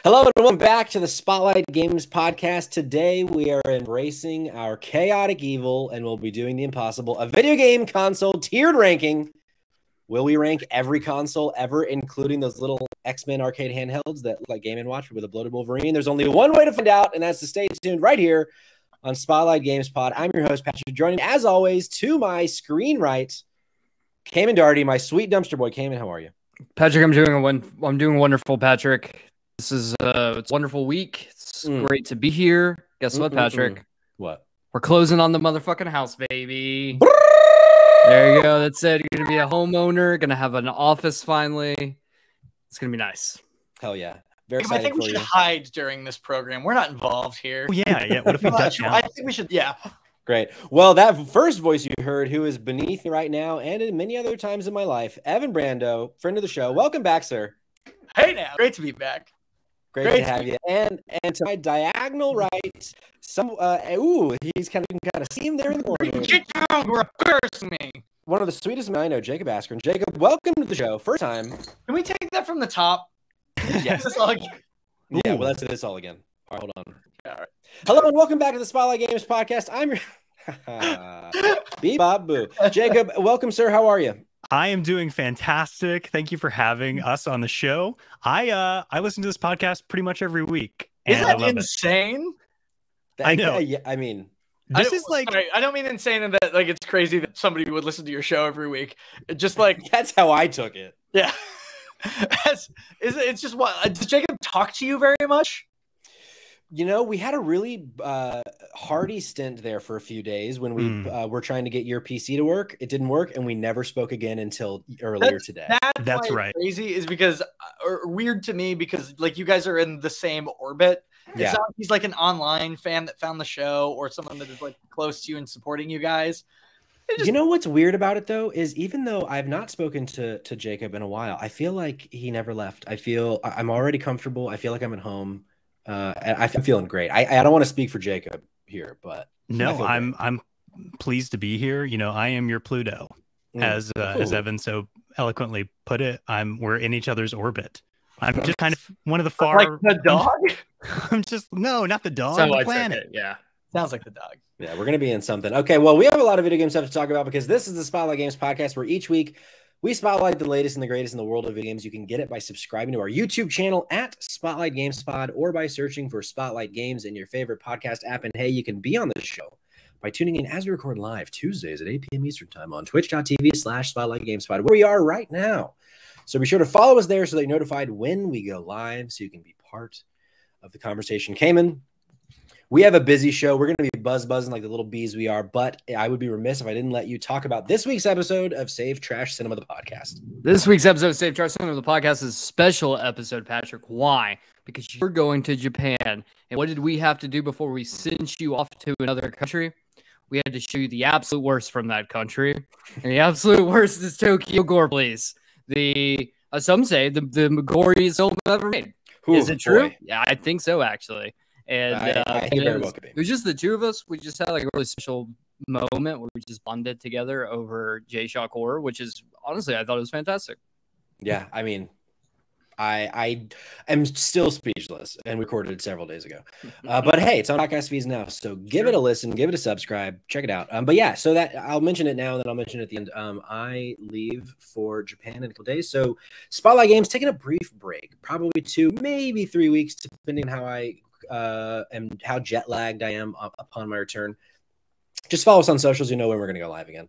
Hello and welcome back to the Spotlight Games podcast. Today we are embracing our chaotic evil and we'll be doing the impossible, a video game console tiered ranking. Will we rank every console ever, including those little X-Men arcade handhelds that like Game & Watch with a bloated Wolverine? There's only one way to find out, and that's to stay tuned right here on Spotlight Games Pod. I'm your host, Patrick, joining me, as always, to my screen right, Cayman Darty, my sweet dumpster boy. Cayman, how are you? Patrick, I'm doing wonderful, Patrick. This is it's a wonderful week. It's great to be here. Guess what, Patrick? What? We're closing on the motherfucking house, baby. There you go. That's it. You're gonna be a homeowner. Gonna have an office finally. It's gonna be nice. Hell yeah! Very excited. I think we should hide during this program. We're not involved here. Oh, yeah. What if we touch now? I think we should. Yeah. Great. Well, that first voice you heard, who is beneath me right now, and in many other times in my life, Evan Brando, friend of the show. Welcome back, sir. Hey now, great to be back. Great to have you. And to my diagonal right, he's kind of see him there in the corner. Get down, you're embarrassing me. One of the sweetest men I know, Jacob Askren. Jacob, welcome to the show. First time. Can we take that from the top? Yes. Yeah, well, let's do this all again. All right, hold on. All right. Hello and welcome back to the Spotlight Games podcast. I'm your Bebop Boo. Jacob, welcome, sir. How are you? I am doing fantastic. Thank you for having us on the show. I listen to this podcast pretty much every week. Isn't that insane? I know. Yeah, I mean, this is like, sorry, I don't mean insane in that like it's crazy that somebody would listen to your show every week. Just like that's how I took it. Yeah. It's just what does Jacob talk to you very much? You know, we had a really hearty stint there for a few days when we were trying to get your PC to work. It didn't work, and we never spoke again until earlier today. That's right. Crazy is because, or weird to me because, like, you guys are in the same orbit. Yeah. It's not like he's like an online fan that found the show or someone that is like close to you and supporting you guys. You know what's weird about it though is even though I've not spoken to Jacob in a while, I feel like he never left. I feel I'm already comfortable. I feel like I'm at home. And I'm feeling great. I don't want to speak for Jacob here, but no, I'm pleased to be here. You know, I am your Pluto, as Evan so eloquently put it. We're in each other's orbit. I'm just kind of one of the far. Like the dog? I'm just not the dog. So the planet. Yeah, sounds like the dog. Yeah, we're gonna be in something. Okay, well, we have a lot of video game stuff to talk about because this is the Spotlight Games podcast where each week we spotlight the latest and the greatest in the world of video games. You can get it by subscribing to our YouTube channel at Spotlight Games Pod or by searching for Spotlight Games in your favorite podcast app. And hey, you can be on the show by tuning in as we record live Tuesdays at 8 p.m. Eastern Time on twitch.tv/Spotlight Games Pod, where we are right now. So be sure to follow us there so that you're notified when we go live so you can be part of the conversation. Cayman, we have a busy show. We're going to be buzzing like the little bees we are, but I would be remiss if I didn't let you talk about this week's episode of Save Trash Cinema, the podcast. This week's episode of Save Trash Cinema, the podcast, is a special episode, Patrick. Why? Because you're going to Japan. And what did we have to do before we sent you off to another country? We had to show you the absolute worst from that country. And the absolute worst is Tokyo Gore, please. Some say the goriest film ever made. Ooh, is it true? boy. Yeah, I think so, actually. And I think it very well could be. It was just the two of us. We just had like a really special moment where we just bonded together over J-Shock Horror, which is honestly, I thought it was fantastic. Yeah, I mean, I am still speechless and recorded it several days ago. But hey, it's on podcast feeds now, so give it a listen, give it a subscribe, check it out. But yeah, so that I'll mention it now, and then I'll mention it at the end. I leave for Japan in a couple days, so Spotlight Games taking a brief break, probably 2, maybe 3 weeks, depending on how I and how jet lagged I am upon my return. Just follow us on socials, you know when we're going to go live again.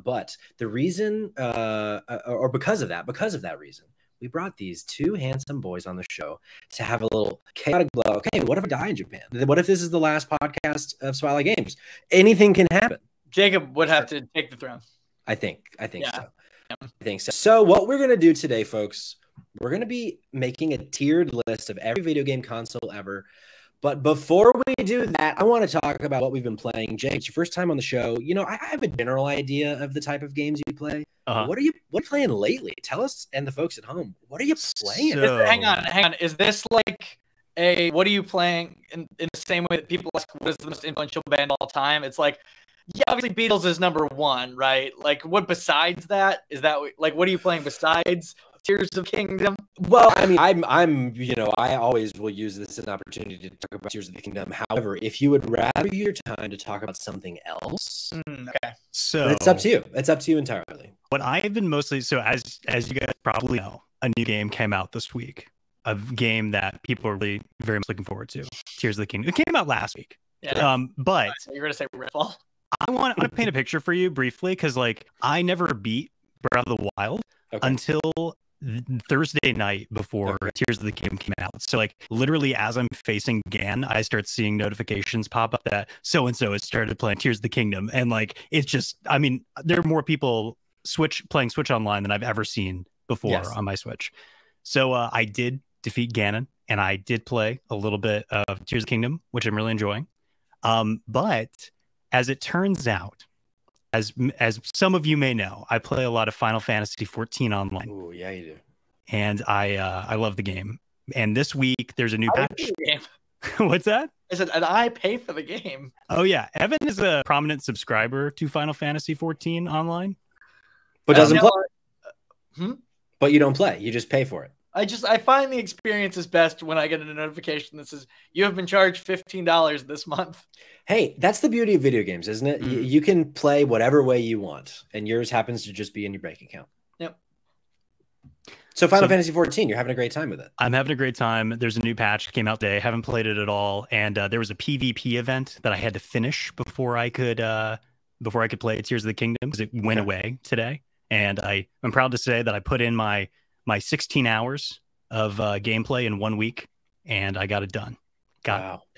But the reason, or because of that reason, we brought these two handsome boys on the show to have a little chaotic blow. Okay, what if I die in Japan? What if this is the last podcast of Spotlight Games? Anything can happen. Jacob would have to take the throne. I think Yeah. so. I think so. So what we're going to do today, folks, we're going to be making a tiered list of every video game console ever. But before we do that, I want to talk about what we've been playing. Jake, it's your first time on the show. You know, I have a general idea of the type of games you play. What are you playing lately? Tell us and the folks at home. What are you playing? Hang on. Is this like what are you playing in the same way that people ask what is the most influential band of all time? It's like, yeah, obviously Beatles is number one, right? Like, what besides that? Is that like what are you playing besides Tears of Kingdom? Well, I mean, I'm, I always will use this as an opportunity to talk about Tears of the Kingdom. However, if you would rather use your time to talk about something else, Okay. So it's up to you. It's up to you entirely. what I've been mostly as you guys probably know, a new game came out this week. A game that people are really very much looking forward to. Tears of the Kingdom. It came out last week. Yeah. But You're gonna say Redfall? I want to paint a picture for you briefly because like I never beat Breath of the Wild until Thursday night before Tears of the Kingdom came out. So like literally as I'm facing Gan, I start seeing notifications pop up that so and so has started playing Tears of the Kingdom, and like it's just, I mean, there are more people playing Switch Online than I've ever seen before on my Switch. So I did defeat Ganon, and I did play a little bit of Tears of the Kingdom, which I'm really enjoying. But as it turns out, as some of you may know, I play a lot of Final Fantasy 14 online. Oh, yeah, you do. And I love the game. And this week there's a new patch. What's that? I said, and I pay for the game. Oh yeah, Evan is a prominent subscriber to Final Fantasy 14 online, but doesn't play. But you don't play. You just pay for it. I find the experience is best when I get a notification that says you have been charged $15 this month. Hey, that's the beauty of video games, isn't it? You can play whatever way you want, and yours happens to just be in your bank account. Yep. So Final Fantasy 14, you're having a great time with it. I'm having a great time. There's a new patch came out today. Haven't played it at all, and there was a PvP event that I had to finish before I could play Tears of the Kingdom because it went away today. And I'm proud to say that I put in my 16 hours of gameplay in 1 week, and I got it done.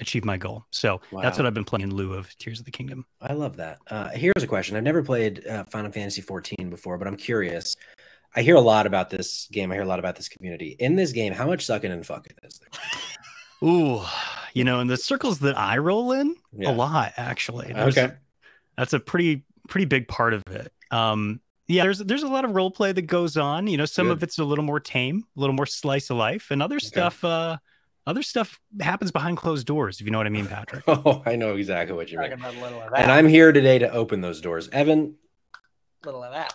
Achieved my goal. So that's what I've been playing in lieu of Tears of the Kingdom. I love that. Here's a question. I've never played Final Fantasy 14 before, but I'm curious. I hear a lot about this game. I hear a lot about this community. In this game, how much sucking and fucking is there? Ooh, in the circles that I roll in, a lot, actually. That's a pretty big part of it. Yeah, there's a lot of role play that goes on. Some of it's a little more tame, a little more slice of life, and other stuff happens behind closed doors, if you know what I mean, Patrick. Oh, I know exactly what you mean. And I'm here today to open those doors. Evan. Little of that.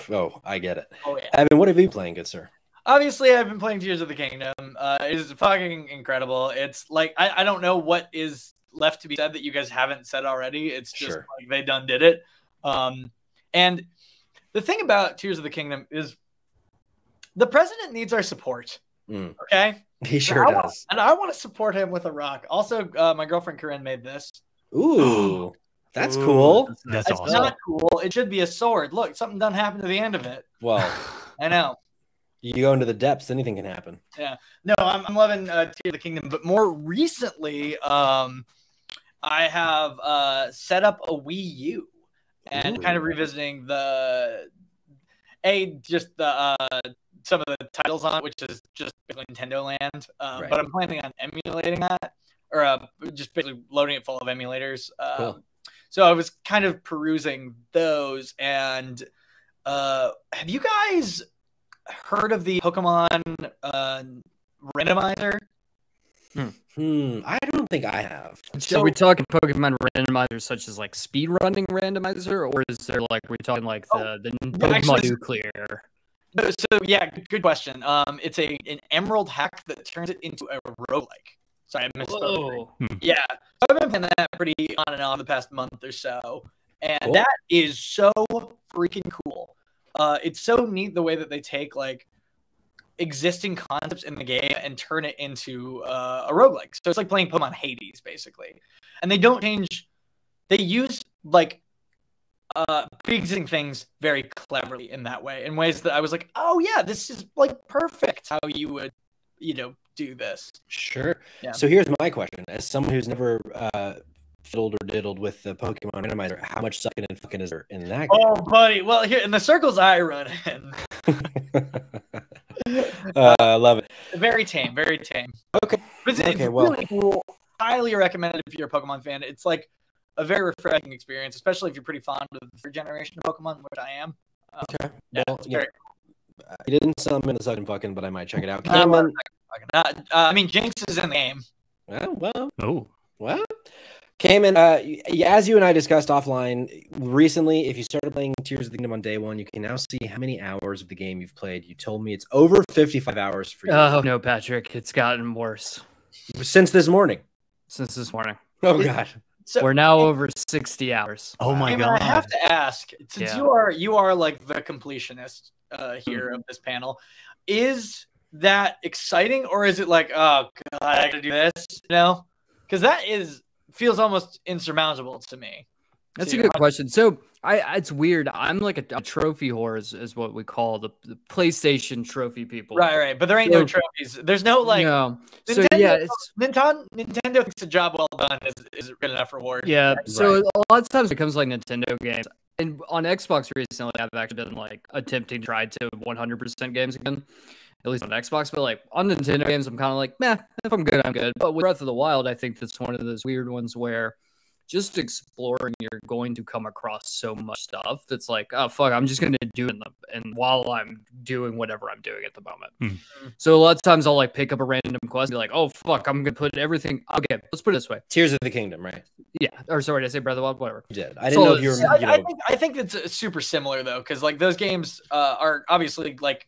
Oh, I get it. Oh, yeah. Evan, what have you been playing, good sir? Obviously, I've been playing Tears of the Kingdom. It is fucking incredible. It's like, I don't know what is left to be said that you guys haven't said already. It's just like they done did it. And the thing about Tears of the Kingdom is the president needs our support. Okay? He sure does. And I want to support him with a rock. Also, my girlfriend Corinne made this. Ooh. That's cool. That's awesome. It's not cool. It should be a sword. Look, something done happened to the end of it. Well, I know. You go into the depths, anything can happen. Yeah. No, I'm loving Tears of the Kingdom. But more recently, I have set up a Wii U and kind of revisiting some of the titles on it, which is just Nintendo Land. But I'm planning on emulating that, or just basically loading it full of emulators. Cool. So I was kind of perusing those, and have you guys heard of the Pokemon randomizer? I don't think I have. So are we talking Pokemon randomizers such as like speedrunning randomizer, or is there like we're talking like the Pokemon Nuclear? So yeah, good question. It's an emerald hack that turns it into a roguelike. Sorry, I misspoke. Yeah, so I've been playing that pretty on and off the past month or so, and that is so freaking cool. It's so neat the way that they take like existing concepts in the game and turn it into a roguelike. So it's like playing Pokemon Hades, basically. And they don't change. They use like pre-existing things very cleverly in that way, in ways that I was like, oh yeah, this is like perfect how you would, do this. Sure. Yeah. So here's my question. As someone who's never fiddled or diddled with the Pokemon randomizer, how much sucking and fucking is there in that game? Oh, buddy. Well, here in the circles I run in. I love it. Very tame, very tame. Okay. It's really cool. Highly recommended if you're a Pokemon fan. It's like a very refreshing experience, especially if you're pretty fond of the third generation of Pokemon, which I am. Okay. Yeah, well, very cool. I didn't summon the sucking fucking, but I might check it out. I mean, Jinx is in the game. Well. Oh. Well. Cayman, as you and I discussed offline recently, if you started playing Tears of the Kingdom on day one, you can now see how many hours of the game you've played. You told me it's over 55 hours for you. Oh, no, Patrick. It's gotten worse. Since this morning. Since this morning. Oh, God. So, we're now over 60 hours. Oh, my God. I have to ask, since you are like the completionist here of this panel, is that exciting, or is it like, oh, God, I gotta do this? You know? Because that feels almost insurmountable to me. That's a good question. So it's weird. I'm like a trophy whore is what we call the PlayStation trophy people. Right. But there ain't no trophies. There's no like. No. Nintendo, so yeah, Nintendo thinks a job well done is good enough reward. Yeah. Right? So a lot of times it comes like Nintendo games, and on Xbox recently, I've actually been like attempting to try to 100% games again. At least on Xbox, but like on Nintendo games, I'm kind of like, meh, if I'm good, I'm good. But with Breath of the Wild, I think that's one of those weird ones where just exploring, you're going to come across so much stuff that's like, oh, fuck, I'm just going to do it and while I'm doing whatever I'm doing at the moment. So a lot of times I'll like pick up a random quest and be like, oh, fuck, I'm going to put everything. Okay, let's put it this way. Tears of the Kingdom, right? Yeah. Or sorry, did I say Breath of the Wild? Whatever. You did. I didn't know if you were. I think it's super similar, though, because like those games are obviously like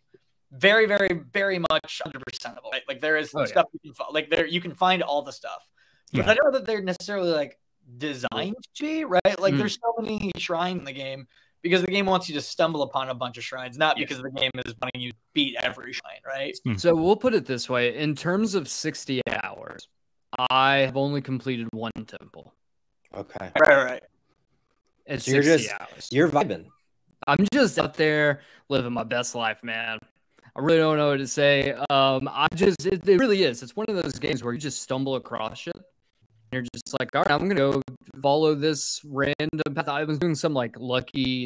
very, very, very much 100%able. Right? Like there is stuff you can like there you can find all the stuff, but I don't know that they're necessarily like designed to be, right? Like there's so many shrines in the game because the game wants you to stumble upon a bunch of shrines, not because the game is wanting you to beat every shrine, right? So we'll put it this way: in terms of 60 hours, I have only completed one temple. Okay. Right. It's so 60 hours. You're vibing. I'm just out there living my best life, man. I really don't know what to say. It really is. It's one of those games where you just stumble across shit. And you're just like, all right, I'm going to go follow this random path. I was doing some like the Lucky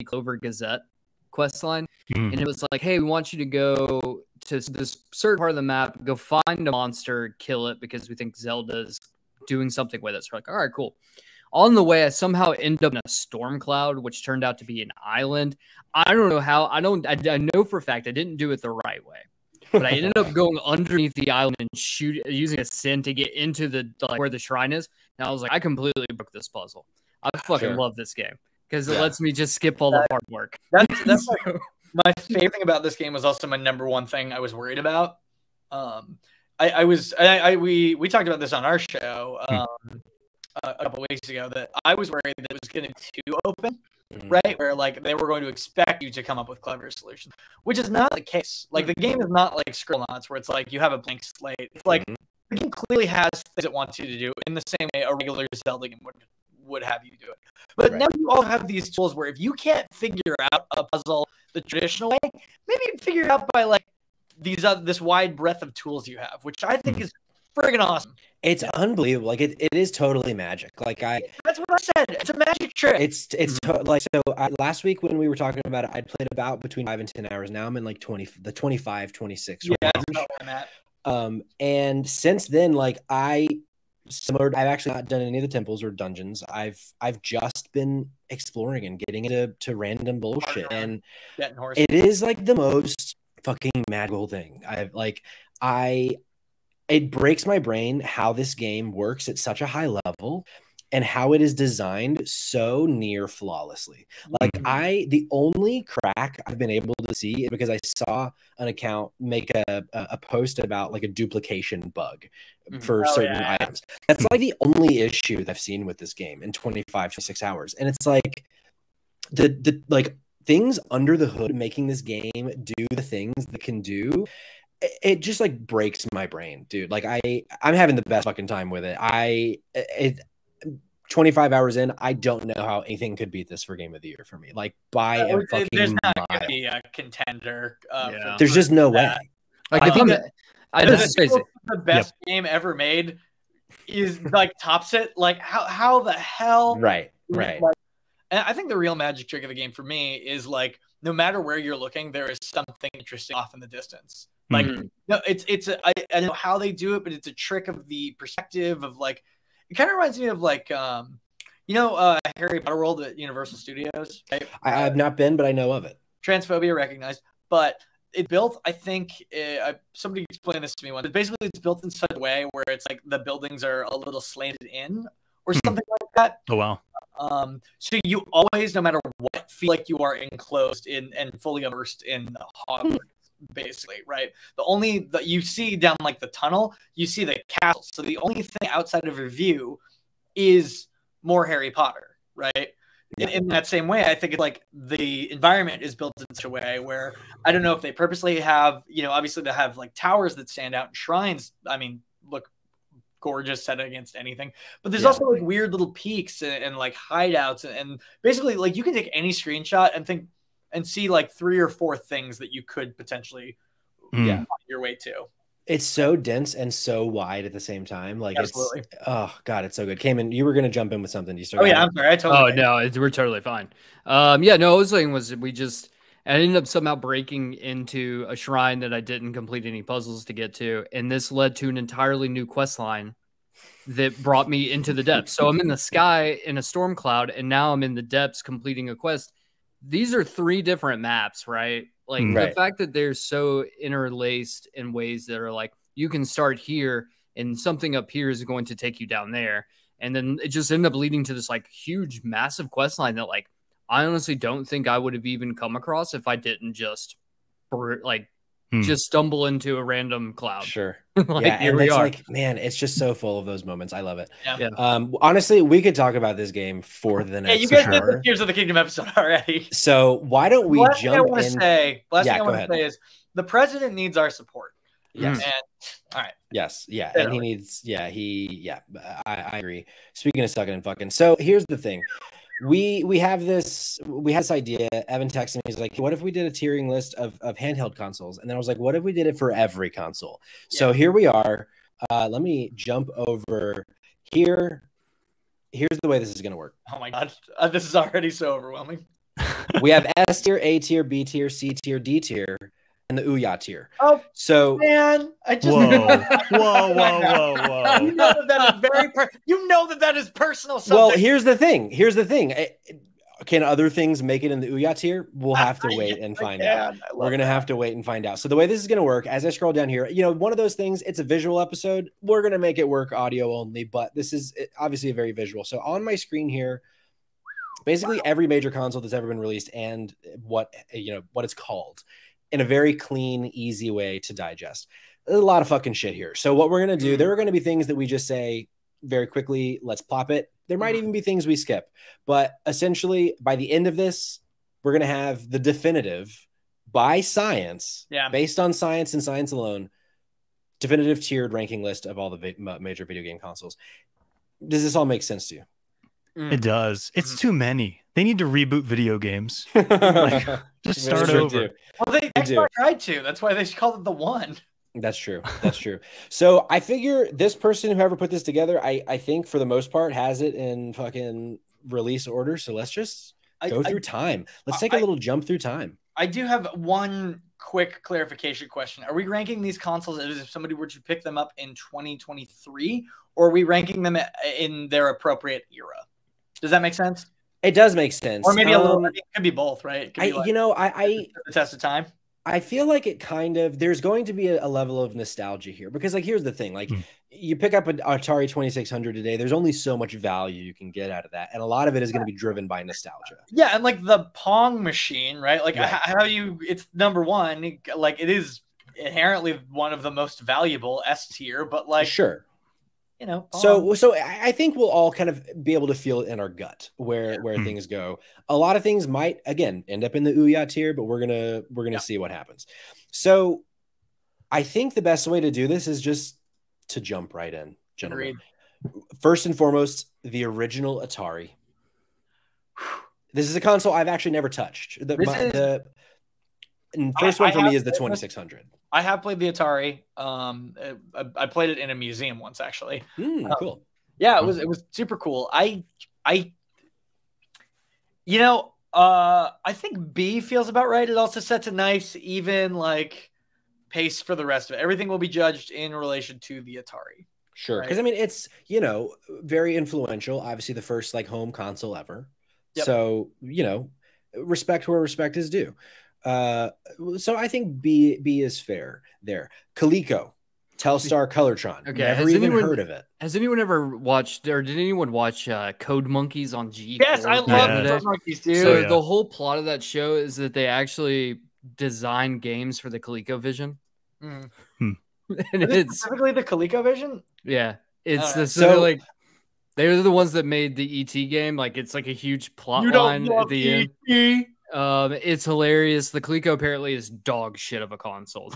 Clover Gazette quest line. And it was like, hey, we want you to go to this certain part of the map, go find a monster, kill it because we think Zelda's doing something with it. So we're like, all right, cool. On the way, I somehow ended up in a storm cloud, which turned out to be an island. I don't know how. I know for a fact I didn't do it the right way, but I ended up going underneath the island and using a sin to get into the like where the shrine is. And I was like, I completely broke this puzzle. I fucking love this game because it lets me just skip all the hard work. That's like, my favorite thing about this game was also my number one thing I was worried about. We talked about this on our show. A couple weeks ago that I was worried that it was getting too open, right? Where like they were going to expect you to come up with clever solutions, which is not the case. Like the game is not like Scrollouts where it's like you have a blank slate. It's like the game clearly has things it wants you to do in the same way a regular Zelda game would have you do it. But now you all have these tools where if you can't figure out a puzzle the traditional way, maybe you figure it out by like this wide breadth of tools you have, which I think is friggin' awesome. It's unbelievable. Like it is totally magic. Like that's what I said. It's a magic trick. Last week when we were talking about it, I'd played about between 5 and 10 hours. Now I'm in like 25, 26. Yeah, that's about where I'm at. And since then, like I've actually not done any of the temples or dungeons. I've just been exploring and getting into random bullshit. And it is like the most fucking magical thing. It breaks my brain how this game works at such a high level and how it is designed so near flawlessly. Like the only crack I've been able to see is because I saw an account make a post about like a duplication bug for certain items. That's like the only issue that I've seen with this game in 25 to 6 hours. And it's like the like things under the hood making this game do the things that can do. It just like breaks my brain, dude. Like I'm having the best fucking time with it. 25 hours in, I don't know how anything could beat this for game of the year for me. Like by a fucking there's not gonna be a contender. There's just no way. Like the best game ever made is like tops it. Like how the hell? Right. Like, and I think the real magic trick of the game for me is like no matter where you're looking, there is something interesting off in the distance. Like no, I don't know how they do it, but it's a trick of the perspective of like it kind of reminds me of like Harry Potter World at Universal Studios. Right? I have not been, but I know of it. Transphobia recognized, but it's built. I think somebody explained this to me once. Basically, it's built in such a way where it's like the buildings are a little slanted in, or something like that. Oh, wow. So you always, no matter what, feel like you are enclosed in and fully immersed in Hogwarts, basically, right? The only that you see down like the tunnel, you see the castle. So the only thing outside of your view is more Harry Potter, right? In that same way, I think it's like the environment is built in such a way where I don't know if they purposely have, obviously they have like towers that stand out and shrines. I mean, look gorgeous set against anything, but there's also like weird little peaks and like hideouts and basically like you can take any screenshot and see like 3 or 4 things that you could potentially find your way to. It's so dense and so wide at the same time. Like Absolutely. it's God, it's so good. Cayman, you were gonna jump in with something. You Oh yeah, I'm sorry. I totally. Oh no, we're totally fine. Yeah, no, I was saying was I ended up somehow breaking into a shrine that I didn't complete any puzzles to get to, and this led to an entirely new quest line that brought me into the depths. So I'm in the sky in a storm cloud, and now I'm in the depths completing a quest. These are 3 different maps, right? Like the fact that they're so interlaced in ways that are like you can start here and something up here is going to take you down there. And then it just ended up leading to this like huge, massive quest line that like I honestly don't think I would have even come across if I didn't just just stumble into a random cloud. Sure. Like, yeah, here and we it's are. like, man, it's just so full of those moments. I love it. Yeah. Honestly, we could talk about this game for the next you guys did hour. the Tears of the Kingdom episode already. So why don't we last jump thing I want to in? say, last thing I go want to ahead. say is the president needs our support. Yes. And all right. Yes. Yeah. And he needs. Yeah. I agree. Speaking of sucking and fucking. So here's the thing. We had this idea. Evan texted me. He's like, what if we did a tiering list of handheld consoles? And then I was like, what if we did it for every console? So here we are. Let me jump over here. Here's the way this is going to work. Oh my God. This is already so overwhelming. We have S tier, A tier, B tier, C tier, D tier, and the Ouya tier. Oh, so man, I just whoa. You know that is that is personal. Subject. Well, here's the thing. Can other things make it in the Ouya tier? We'll have to wait and find out. We're going to have to wait and find out. So the way this is going to work, as I scroll down here, one of those things, it's a visual episode. We're going to make it work audio only, but this is obviously a very visual. So on my screen here, basically every major console that's ever been released and what it's called in a very clean, easy way to digest. There's a lot of fucking shit here. So what we're going to do, there are going to be things that we just say very quickly, let's plop it. There might even be things we skip, but essentially by the end of this, we're going to have the definitive by science, based on science and science alone, definitive tiered ranking list of all the major video game consoles. Does this all make sense to you? It does. It's too many. They need to reboot video games. Just start over. Well, Xbox tried to. That's why they called it the one. That's true. That's true. So I figure this person, whoever put this together, I think for the most part has it in fucking release order. So let's just go through time. Let's take a little jump through time. I do have one quick clarification question. Are we ranking these consoles as if somebody were to pick them up in 2023, or are we ranking them in their appropriate era? Does that make sense? It does make sense. Or maybe a little. It could be both, right? It could be the test of time. I feel like it kind of, there's going to be a level of nostalgia here because like, here's the thing, like you pick up an Atari 2600 today, there's only so much value you can get out of that. And a lot of it is going to be driven by nostalgia. Yeah. And like the Pong machine, right? Like how it's number one, like it is inherently one of the most valuable S tier, but like, sure. Pong. So I think we'll all kind of be able to feel it in our gut where things go. A lot of things might again end up in the Ouya tier, but we're gonna see what happens. So I think the best way to do this is just to jump right in, gentlemen. Agreed. First and foremost, the original Atari. This is a console I've actually never touched. The first one for me is the 2600. I have played the Atari. I played it in a museum once, actually. Cool. Yeah, it was super cool. I think B feels about right. It also sets a nice, even like pace for the rest of it. Everything will be judged in relation to the Atari. Sure, because I mean it's very influential. Obviously, the first like home console ever. Yep. So respect where respect is due. So I think B is fair there. Coleco, Telstar Colortron. Okay, Never even heard of it. Has anyone ever watched, or did anyone watch Code Monkeys on G4? Yes, I love Code Monkeys, dude. So the whole plot of that show is that they actually design games for the ColecoVision. Mm. And it's specifically the ColecoVision. Yeah, it's the so like they're the ones that made the ET game. Like it's like a huge plot line at the end. It's hilarious. The Coleco apparently is dog shit of a console.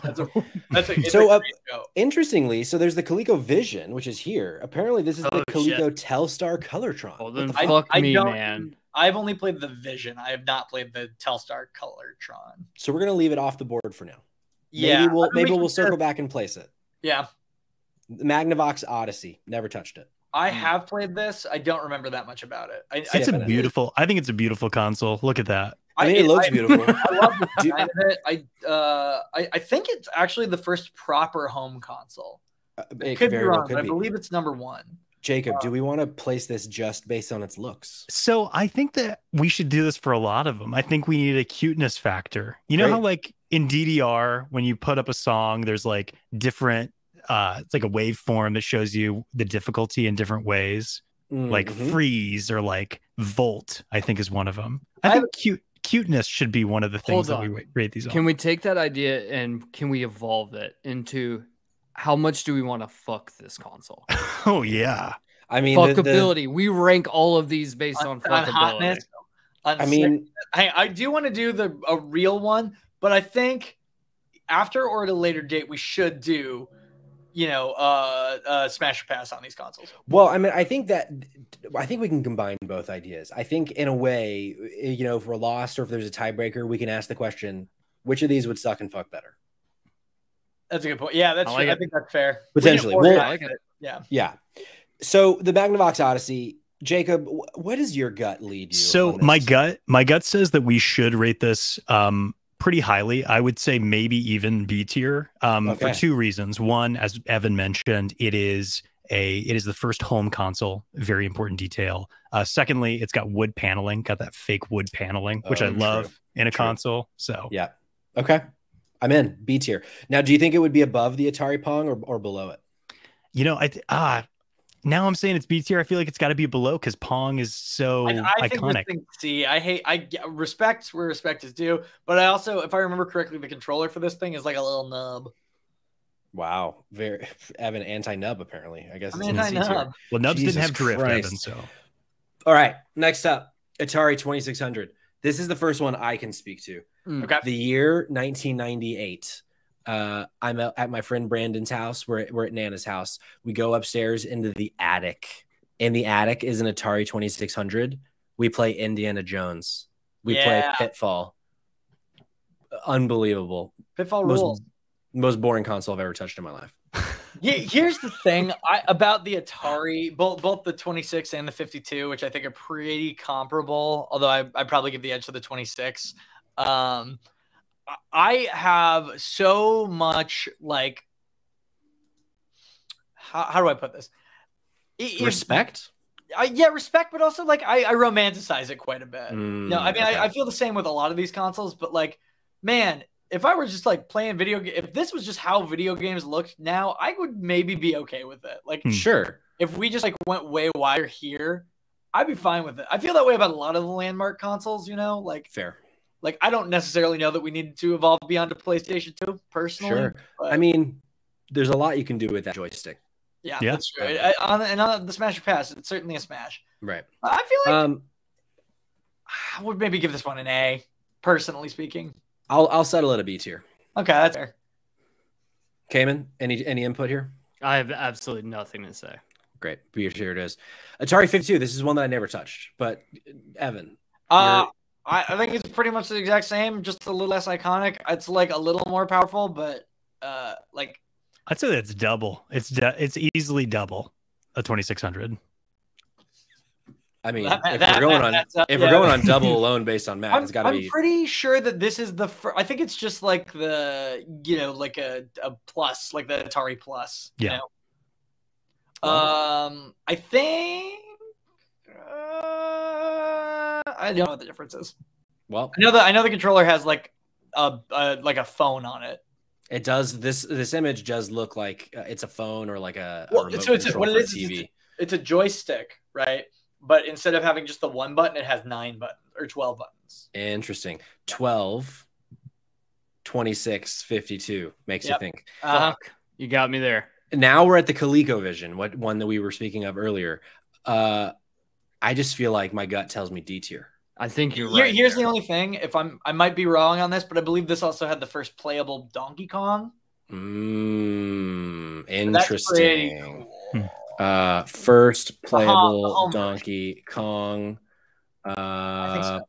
Interestingly, so there's the ColecoVision, which is here. Apparently, this is the Coleco Telstar Colortron. Well, then fuck me, man. I've only played the Vision. I have not played the Telstar Colortron. So we're gonna leave it off the board for now. Yeah, maybe we'll circle back and place it. Yeah, Magnavox Odyssey, never touched it. I have played this. I don't remember that much about it. I think it's a beautiful console. Look at that. I mean, it looks beautiful. I love the design of it. I think it's actually the first proper home console. It could be wrong, but I believe it's number 1. Jacob, do we want to place this just based on its looks? So I think that we should do this for a lot of them. I think we need a cuteness factor. You know how like in DDR, when you put up a song, there's like different, it's like a waveform that shows you the difficulty in different ways. Like freeze or like volt, I think is one of them. I think cuteness should be one of the things that we rate these on. Can we take that idea and can we evolve it into how much do we want to fuck this console? Oh yeah, I mean fuckability. We rank all of these based on fuckability. Hotness, I do want to do a real one, but I think after or at a later date we should do, smash or pass on these consoles. Well, I mean, I think we can combine both ideas. I think in a way, if we're lost or if there's a tiebreaker, we can ask the question, which of these would suck and fuck better? That's a good point. Yeah, that's I think that's fair. Potentially. Yeah. Yeah. So the Magnavox Odyssey, Jacob, what does your gut lead you? So my gut says that we should rate this pretty highly. I would say maybe even B tier for 2 reasons. One, as Evan mentioned, it is the first home console, very important detail. Secondly, it's got wood paneling, got that fake wood paneling, which I love in a console. So yeah. Okay. I'm in B tier. Now, do you think it would be above the Atari Pong or below it? Now I'm saying it's B tier. I feel like it's got to be below because Pong is so iconic. I respect where respect is due, but I also, if I remember correctly, the controller for this thing is like a little nub. Wow, very Evan anti-nub apparently. I guess it's anti-nub. Well, nubs didn't have drift, Evan. So, all right, next up, Atari 2600. This is the first one I can speak to. Okay. The year 1998. I'm at my friend Brandon's house. We're at Nana's house. We go upstairs into the attic. In the attic is an Atari 2600. We play Indiana Jones. We play Pitfall. Unbelievable. Pitfall rules. Most boring console I've ever touched in my life. Yeah, here's the thing about the Atari, both the 26 and the 52, which I think are pretty comparable, although I probably give the edge to the 26. I have so much like, how do I put this? Respect? Respect, but also like I romanticize it quite a bit. I feel the same with a lot of these consoles, but like, man, if I were just like playing if this was just how video games looked now, I would maybe be okay with it. Like, sure, if we just like went way wider here, I'd be fine with it. I feel that way about a lot of the landmark consoles, like fair. Like, I don't necessarily know that we need to evolve beyond a PlayStation 2, personally. Sure. But I mean, there's a lot you can do with that joystick. Yeah. That's true. On the Smash or Pass, it's certainly a smash. Right. I feel like I would maybe give this one an A, personally speaking. I'll settle at a B tier. Okay, that's fair. Cayman, any input here? I have absolutely nothing to say. Great. B tier it is. Atari 52. This is one that I never touched. But Evan. I think it's pretty much the exact same, just a little less iconic. It's like a little more powerful, but like I'd say that's double. It's easily double a 2600. I mean, if we're going on double alone based on math, it's got to be. I'm pretty sure that this is the first. I think it's just like the like a plus, like the Atari Plus. Yeah. I think. I don't know what the difference is. Well, I know the controller has like a phone on it. It does. This image does look like it's a phone or like a remote so it's control what it for a is. TV. It's a joystick, right? But instead of having just the one button, it has 9 buttons or 12 buttons. Interesting. 12, 26, 52 makes you think. Fuck, you got me there. Now we're at the ColecoVision, what one that we were speaking of earlier. I just feel like my gut tells me D tier. I think you're right. Here's the only thing. I might be wrong on this, but I believe this also had the first playable Donkey Kong. Interesting. Cool. First playable Donkey Kong. I think so.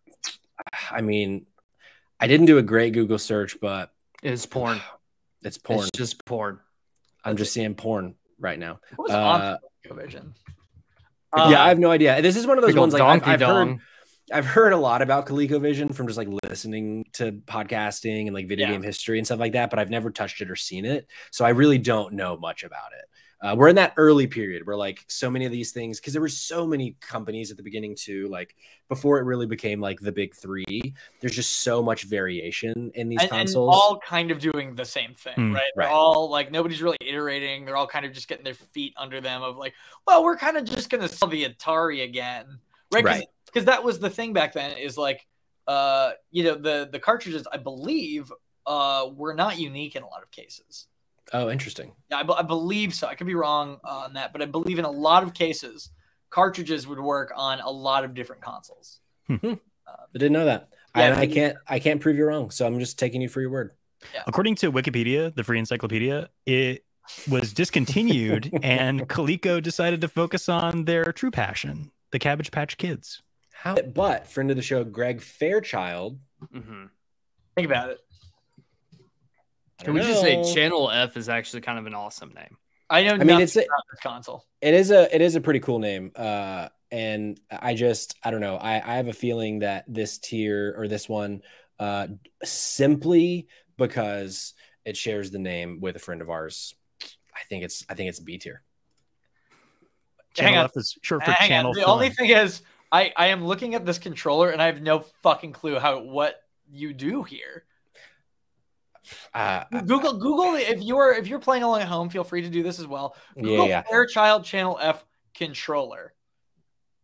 I mean, I didn't do a great Google search, but it's porn. It's porn. It's just porn. I'm just seeing porn right now. What was on ColecoVision? Yeah, I have no idea. This is one of those ones like I've heard a lot about ColecoVision from just like listening to podcasting and like video game history and stuff like that, but I've never touched it or seen it. So I really don't know much about it. We're in that early period where like so many of these things, because there were so many companies at the beginning too, like before it really became like the big three, there's just so much variation in these consoles. And all kind of doing the same thing, right? They're all like, nobody's really iterating. They're all kind of just getting their feet under them of like, well, we're kind of just going to sell the Atari again. Right. Because that was the thing back then is like, the cartridges, I believe, were not unique in a lot of cases. Oh, interesting. Yeah, I believe so. I could be wrong on that, but I believe in a lot of cases, cartridges would work on a lot of different consoles. I didn't know that. Yeah, I can't prove you wrong, so I'm just taking you for your word. Yeah. According to Wikipedia, the free encyclopedia, it was discontinued, and Coleco decided to focus on their true passion, the Cabbage Patch Kids. But friend of the show, Greg Fairchild. Think about it. Can we just say Channel F is actually kind of an awesome name? I know. I mean, it's a console. It is a pretty cool name. And I don't know. I have a feeling that this tier or this one, simply because it shares the name with a friend of ours, I think it's B tier. Channel F is short for Channel. The only thing is, I am looking at this controller and I have no fucking clue what you do here. Google if you're playing along at home, feel free to do this as well. Google Fairchild Channel F controller.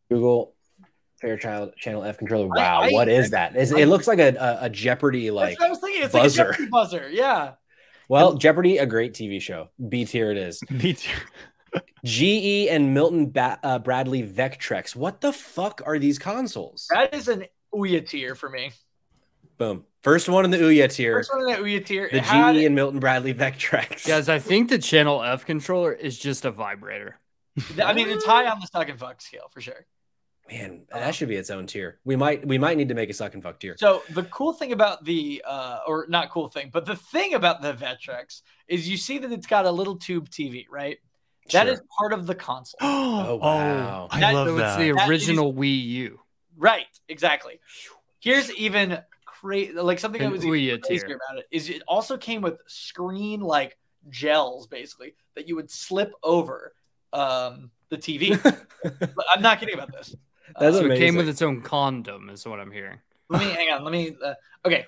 Google Fairchild Channel F controller. Wow, what is that? It looks like a Jeopardy like I was thinking. It's buzzer. Like a Jeopardy buzzer. Yeah. Well, Jeopardy, a great TV show. B tier it is. B tier. GE and Milton Bradley Vectrex. What the fuck are these consoles? That is an Ouya tier for me. Boom. First one in the Ouya tier. First one in the Ouya tier. The GE and Milton Bradley Vectrex. Guys, I think the Channel F controller is just a vibrator. I mean, it's high on the suck and fuck scale for sure. Man, that should be its own tier. We might need to make a suck and fuck tier. So the cool thing about the or not cool thing, but the thing about the Vectrex is you see that it's got a little tube TV, right? That is part of the console. Oh wow. I love that. It's the original Wii U. Right, exactly. Here's even like something that was even crazier about it is it also came with screen like gels basically that you would slip over the TV. I'm not kidding about this. So it came with its own condom is what I'm hearing. Hang on. Okay.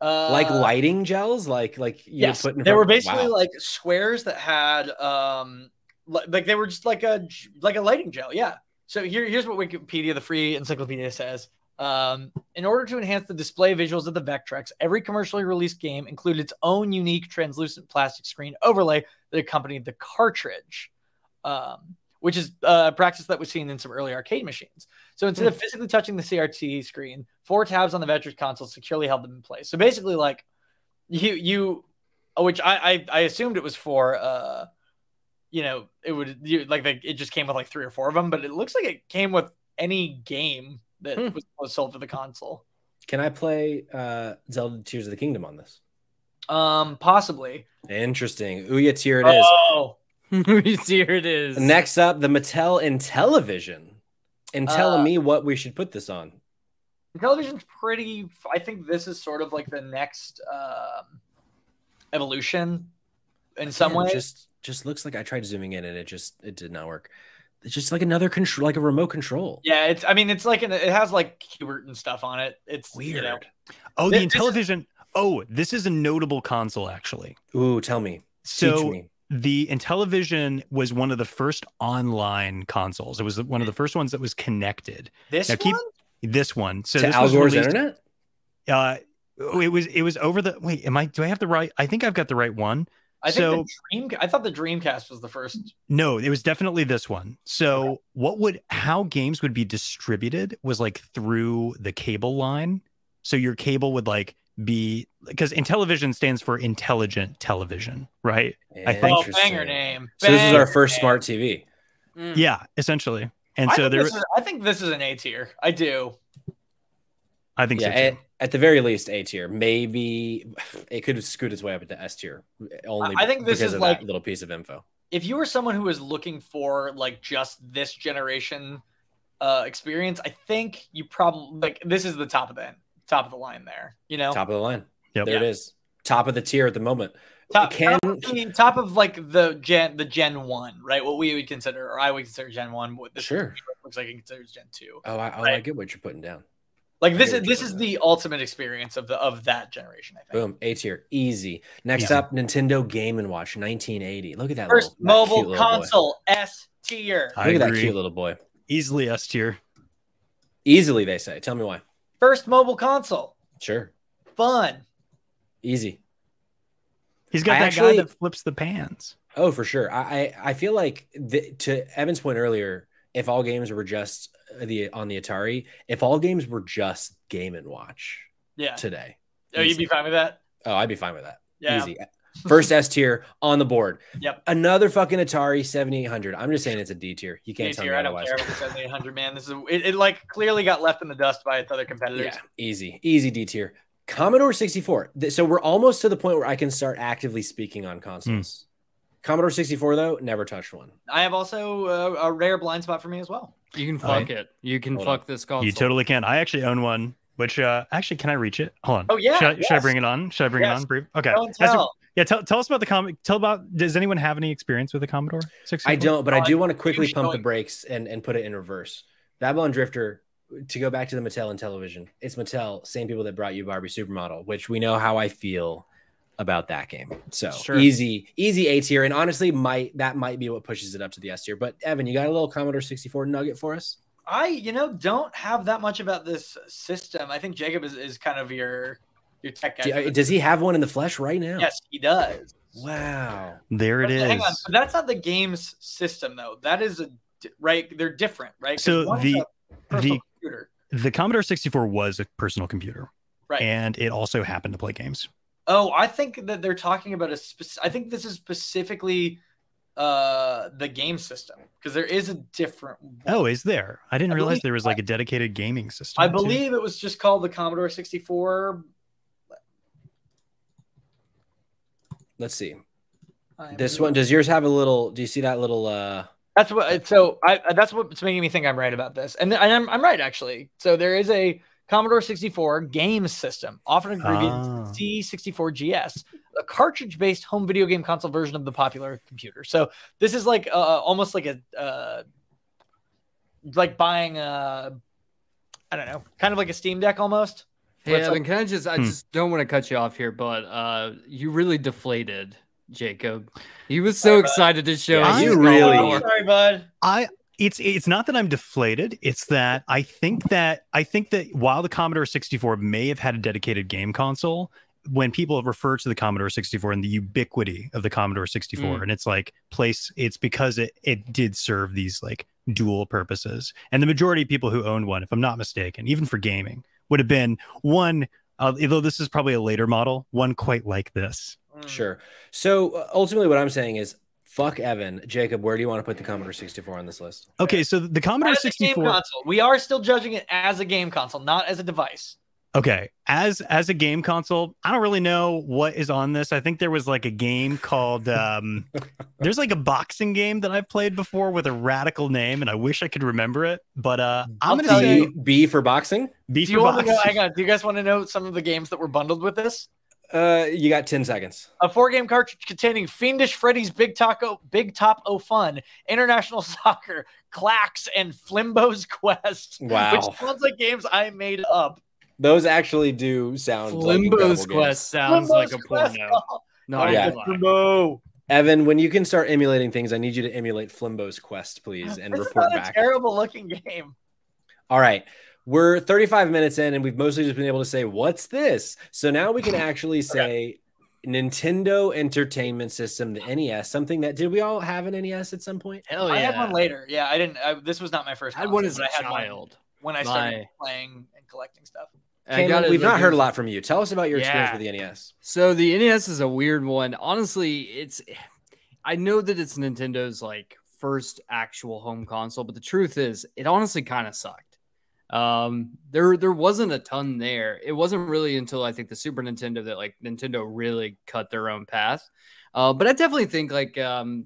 Like lighting gels, like you put in they were basically like squares that had like they were just like a lighting gel. Yeah. So here's what Wikipedia, the free encyclopedia, says. In order to enhance the display visuals of the Vectrex, every commercially released game included its own unique translucent plastic screen overlay that accompanied the cartridge, which is a practice that was seen in some early arcade machines. So instead of physically touching the CRT screen, 4 tabs on the Vectrex console securely held them in place. So basically, like which I assumed it was for, it just came with like 3 or 4 of them, but it looks like it came with any game that was sold for the console. Can I play Zelda Tears of the Kingdom on this? Possibly. Interesting. Ouya tier it is. Oh, Ouya tier it is. Next up, the Mattel Intellivision. And telling me what we should put this on. Intellivision's pretty. I think this is sort of like the next evolution in some way. Just looks like I tried zooming in and it did not work. It's just like another control, like a remote control. Yeah, it's like it has like Hubert and stuff on it. It's weird. Oh, the Intellivision. Oh, this is a notable console, actually. Ooh, tell me. So Teach me. the Intellivision was one of the first online consoles. It was one of the first ones that was connected. This now, one? This one. So To this Al was Gore's released, internet? It was over the wait. Do I have the right? I think I've got the right one. I thought the Dreamcast was the first. No, it was definitely this one. So how games would be distributed was like through the cable line. So your cable would like be, because Intellivision stands for intelligent television, right? I think. Oh, banger name. So this is our first smart TV. Yeah, essentially. And I think this is an A tier. I do. I think so too. At the very least, A tier. Maybe it could have screwed its way up into S tier. Only I think this is like that little piece of info. If you were someone who was looking for like just this generation experience, I think you probably like this is the top of the line there. You know, top of the line. Yep. There it is. Top of the tier at the moment. Top of like the Gen 1, right? What we would consider, or I would consider Gen 1. What this sure looks like it considers Gen 2. Oh, I get what you're putting down. Like this is the ultimate experience of that generation, I think. Boom, A tier, easy. Next up, Nintendo Game & Watch 1980. Look at that first mobile cute console, S tier. Look at that cute little boy. Easily S tier. Easily, they say. Tell me why. First mobile console. Sure. Fun. Easy. He's got that guy that flips the pans. Oh, for sure. I feel like to Evan's point earlier, if all games were just on the Atari, if all games were just Game & Watch today. Oh, you'd be fine with that? Oh, I'd be fine with that. Yeah. Easy. First S tier on the board. Yep. Another fucking Atari 7800. I'm just saying it's a D tier. You can't tell me otherwise. I don't care about the 7800, man. This is it like clearly got left in the dust by its other competitors. Yeah, easy D tier. Commodore 64. So we're almost to the point where I can start actively speaking on consoles. Commodore 64 though, never touched one. I have also a rare blind spot for me as well. You can fuck it. You can fuck this console. You totally can. I actually own one. Which actually, can I reach it? Hold on. Oh yeah. Should I bring it on? Should I bring it on? Brief. Okay. Tell us about the comic. Does anyone have any experience with the Commodore 64? I don't, but I do want to quickly pump the brakes and put it in reverse. Babylon Drifter. To go back to the Mattel and television, it's Mattel, same people that brought you Barbie Supermodel, which we know how I feel about that game. So easy A tier, and honestly, that might be what pushes it up to the S tier. But Evan, you got a little Commodore 64 nugget for us? I don't have that much about this system. I think Jacob is kind of your tech guy. Does he have one in the flesh right now? Yes, he does. Wow, there it is. Hang on, but that's not the game's system though. That is right. They're different, right? So the Commodore 64 was a personal computer, right? And it also happened to play games. Oh, I think that they're talking about I think this is specifically the game system, because there is a different one. Oh, is there? I didn't realize there was like a dedicated gaming system. I believe it was just called the Commodore 64. Let's see. This one, does yours have a little? Do you see that little? That's what. So that's what's making me think I'm right about this, and I'm right actually. So there is a Commodore 64 game system, often abbreviated C64GS, a cartridge-based home video game console version of the popular computer. So this is like almost like a like buying I don't know, kind of like a Steam Deck almost. Hey, Evan, can I just don't want to cut you off here, but you really deflated Jacob. He was so excited to show us. You really. Sorry, bud. It's not that I'm deflated. It's that I think that while the Commodore 64 may have had a dedicated game console, when people refer to the Commodore 64 and the ubiquity of the Commodore 64, and it's like it's because it did serve these like dual purposes. And the majority of people who owned one, if I'm not mistaken, even for gaming, would have been one, although this is probably a later model, one quite like this. Sure. So ultimately what I'm saying is, fuck Evan. Jacob, where do you want to put the Commodore 64 on this list? Okay, so the Commodore 64 game console. We are still judging it as a game console, not as a device. Okay, as a game console, I don't really know what is on this. I think there was like a game called there's like a boxing game that I've played before with a radical name, and I wish I could remember it. But I'm gonna say B for boxing. B for boxing. Do you guys want to know some of the games that were bundled with this? You got 10 seconds. A 4-game cartridge containing Fiendish Freddy's Big Top O Fun, International Soccer, Clax, and Flimbo's Quest. Wow. Which sounds like games I made up. Those actually do sound like Limbo's Quest sounds like a porno. No, yeah. Limbo. Evan, when you can start emulating things, I need you to emulate Flimbo's Quest, please, and report back. A terrible looking game. All right. We're 35 minutes in, and we've mostly just been able to say, what's this? So now we can actually say Nintendo Entertainment System, the NES, something that, did we all have an NES at some point? Hell yeah. I had one later. Yeah, I didn't. This was not my first I had one as a child. When I started playing and collecting stuff. We've not heard a lot from you. Tell us about your experience with the NES. So the NES is a weird one. Honestly, I know that it's Nintendo's like first actual home console, but the truth is, it honestly kind of sucked. There wasn't a ton there. It wasn't really until I think the Super Nintendo that like Nintendo really cut their own path. But I definitely think like the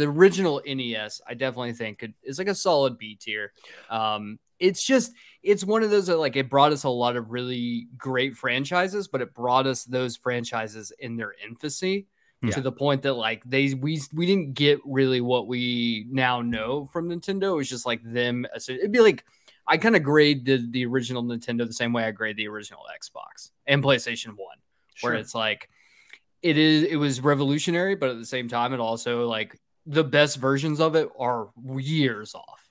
original NES, I definitely think is like a solid B tier. It's one of those that like it brought us a lot of really great franchises, but it brought us those franchises in their infancy to the point that like we didn't get really what we now know from Nintendo. It was just like them. It'd be like I kind of grade the original Nintendo the same way I grade the original Xbox and PlayStation 1, where it's like it was revolutionary, but at the same time, it also like the best versions of it are years off.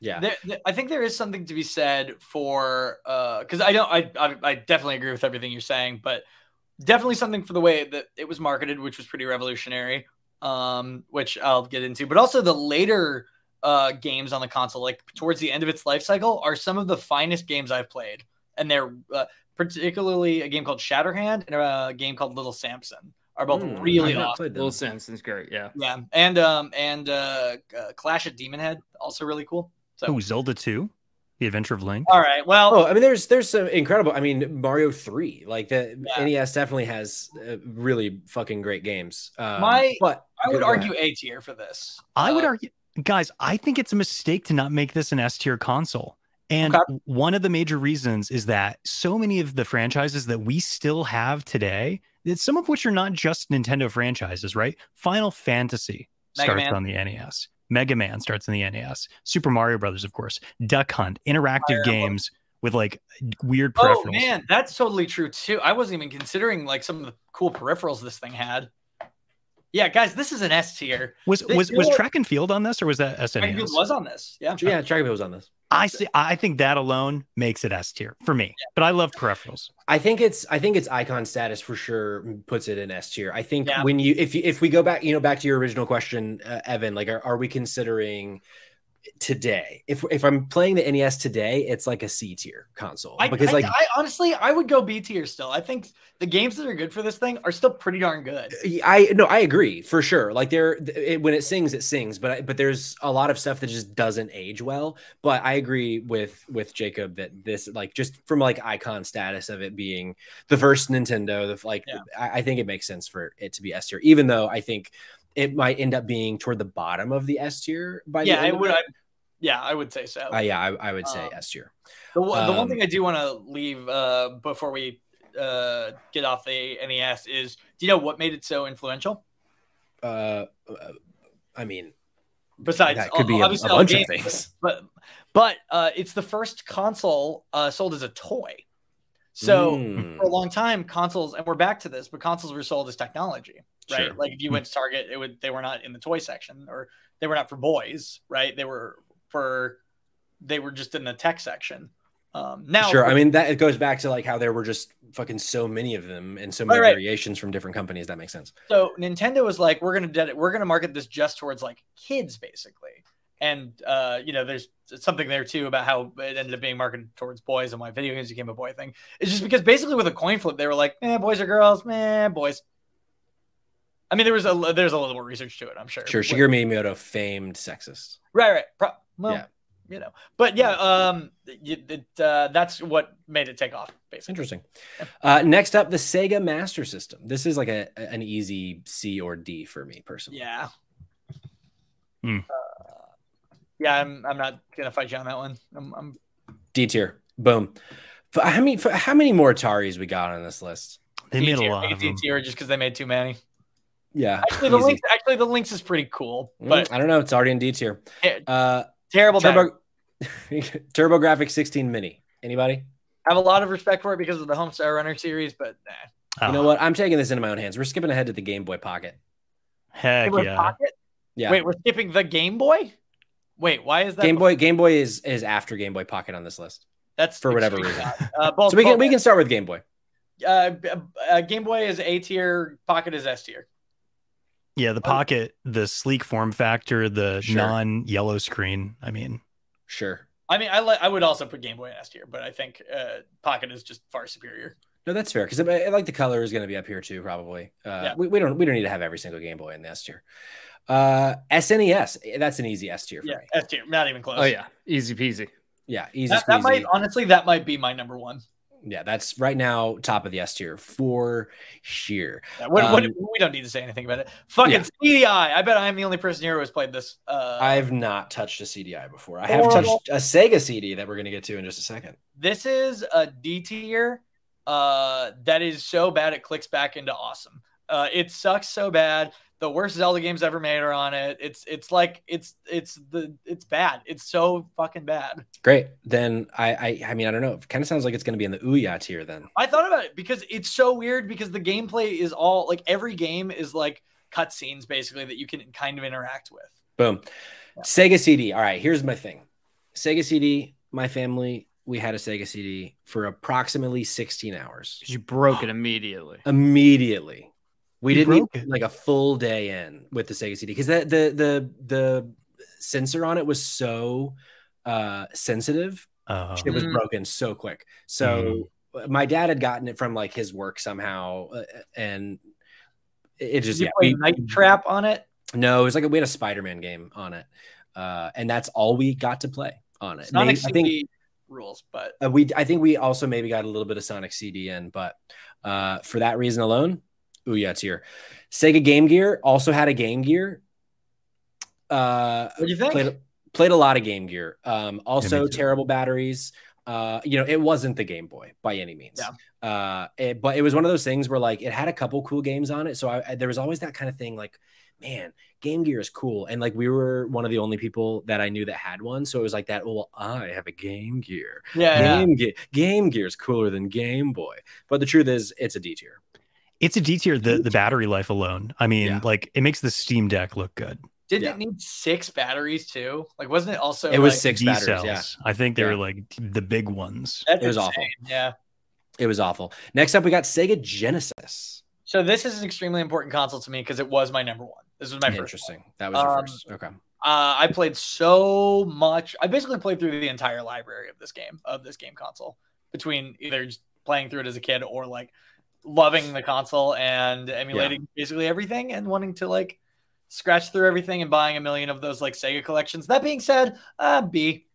Yeah, I think there is something to be said for because I definitely agree with everything you're saying, but definitely something for the way that it was marketed, which was pretty revolutionary, which I'll get into. But also the later games on the console, like towards the end of its life cycle, are some of the finest games I've played, and they're particularly a game called Shatterhand and a game called Little Samson. Are both really awesome. Little Samson's great, yeah, and Clash at Demon Head also really cool. So, Zelda 2, The Adventure of Link. All right. Well, I mean, there's some incredible. I mean, Mario 3, like the NES definitely has really fucking great games. But I would argue A tier for this. I would argue, guys, I think it's a mistake to not make this an S tier console. And one of the major reasons is that so many of the franchises that we still have today, some of which are not just Nintendo franchises, right? Final Fantasy starts on the NES. Mega Man starts in the NES. Super Mario Brothers, of course. Duck Hunt, interactive games with like weird peripherals. Oh man, that's totally true too. I wasn't even considering like some of the cool peripherals this thing had. Yeah, guys, this is an S tier. Was Track and Field on this, or was that SNES? Track and Field was on this. Yeah, Track and Field was on this. I think that alone makes it S tier for me. But I love peripherals. I think it's icon status for sure puts it in S tier. I think when if we go back, back to your original question, Evan, like are we considering today? If I'm playing the NES today, it's like a C tier console because I honestly I would go B tier still. I think the games that are good for this thing are still pretty darn good. I agree for sure. Like when it sings, but there's a lot of stuff that just doesn't age well. But I agree with Jacob that this like just from like icon status of it being the first Nintendo, I think it makes sense for it to be S tier, even though I think it might end up being toward the bottom of the S tier by the end of it. I would say so. I would say S tier. The one thing I do want to leave before we get off the NES is, do you know what made it so influential? I mean, besides that could be a bunch of things, but it's the first console sold as a toy. So for a long time, consoles, and we're back to this, but consoles were sold as technology, right? Sure. Like if you went to Target, they were not in the toy section, or they were not for boys, right? They were just in the tech section. Now, sure. I mean, that it goes back to like how there were just fucking so many of them and so many variations from different companies. That makes sense. So Nintendo was like, we're gonna market this just towards like kids, basically. And there's something there too about how it ended up being marketed towards boys and why video games became a boy thing. It's just because basically with a coin flip, they were like, boys or girls, boys. I mean, there's a little more research to it, I'm sure. Sure, Shigeru Miyamoto, famed sexist. Right. But that's what made it take off, basically. Interesting. Next up, the Sega Master System. This is like an easy C or D for me personally. Yeah. I'm not gonna fight you on that one. I'm D tier. Boom. How many more Ataris we got on this list? They made a lot of them. D tier just because they made too many. Yeah. Actually, the Lynx is pretty cool, but I don't know. It's already in D tier. Terrible. TurboGrafx 16 Mini. Anybody? I have a lot of respect for it because of the Homestar Runner series, but nah. You know what? I'm taking this into my own hands. We're skipping ahead to the Game Boy Pocket. Heck yeah. Pocket? Yeah. Wait, we're skipping the Game Boy? Wait, why is that? Game Boy is after Game Boy Pocket on this list. That's for whatever reason. So we can start with Game Boy. Game Boy is A tier, Pocket is S tier. Yeah, the Pocket, the sleek form factor, the non-yellow screen. I mean, sure. I mean, I would also put Game Boy in S tier, but I think Pocket is just far superior. No, that's fair because I like the color is going to be up here too, probably. We don't need to have every single Game Boy in the S tier. SNES, that's an easy S tier for me. S tier, not even close. Oh yeah, easy peasy. Yeah, easy. That might be my number one. Yeah, that's right now top of the S tier for sure. Yeah, we don't need to say anything about it. Fucking CDI. I bet I'm the only person here who has played this. I've not touched a CDI before. I have touched a Sega CD that we're going to get to in just a second. This is a D tier that is so bad it clicks back into awesome. It sucks so bad. The worst Zelda games ever made are on it. It's bad. It's so fucking bad. Great. Then I mean, I don't know. It kind of sounds like it's going to be in the Ouya tier then. I thought about it because it's so weird because the gameplay is all like every game is like cutscenes basically that you can kind of interact with. Boom. Yeah. Sega CD. All right, here's my thing. Sega CD, my family, we had a Sega CD for approximately 16 hours. You broke it immediately. Immediately. We didn't need like a full day in with the Sega CD because the sensor on it was so sensitive. It was broken so quick. So my dad had gotten it from like his work somehow, and it just Night Trap on it. No, it was like we had a Spider-Man game on it, and that's all we got to play on it. Sonic CD rules, but I think we also maybe got a little bit of Sonic CD in, but for that reason alone. Ouya tier. Sega Game Gear also had a Game Gear. What do you think? Played a lot of Game Gear. Also terrible batteries. It wasn't the Game Boy by any means. Yeah. But it was one of those things where like it had a couple cool games on it. So there was always that kind of thing like, man, Game Gear is cool. And like we were one of the only people that I knew that had one. So it was like that, well, I have a Game Gear. Game Gear is cooler than Game Boy. But the truth is it's a D tier. It's a D tier, the battery life alone. I mean, like it makes the Steam Deck look good. Didn't it need 6 batteries too? Like, wasn't it also? It was 6 batteries. Cells. Yeah, I think they were like the big ones. It was awful. Yeah, it was awful. Next up, we got Sega Genesis. So this is an extremely important console to me because it was my number one. This was my first. Interesting. That was your first. Okay. I played so much. I basically played through the entire library of this game console between either just playing through it as a kid or like loving the console and emulating basically everything and wanting to like scratch through everything and buying a million of those like Sega collections. That being said, B.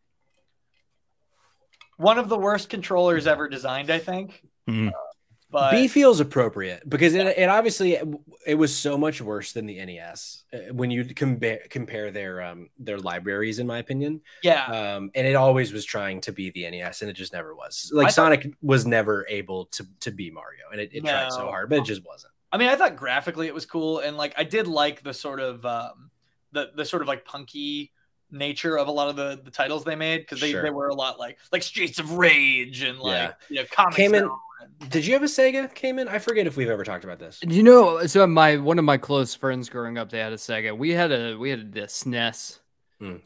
One of the worst controllers ever designed, I think. But B feels appropriate because it obviously it was so much worse than the NES when you compare their libraries, in my opinion. Yeah. And it always was trying to be the NES, and it just never was. Like Sonic was never able to be Mario, and it tried so hard, but it just wasn't. I mean, I thought graphically it was cool, and like I did like the sort of the sort of like punky nature of a lot of the titles they made because they were a lot like Streets of Rage and like comics. Did you have a Sega, Cayman? I forget if we've ever talked about this. So one of my close friends growing up, they had a Sega. We had a SNES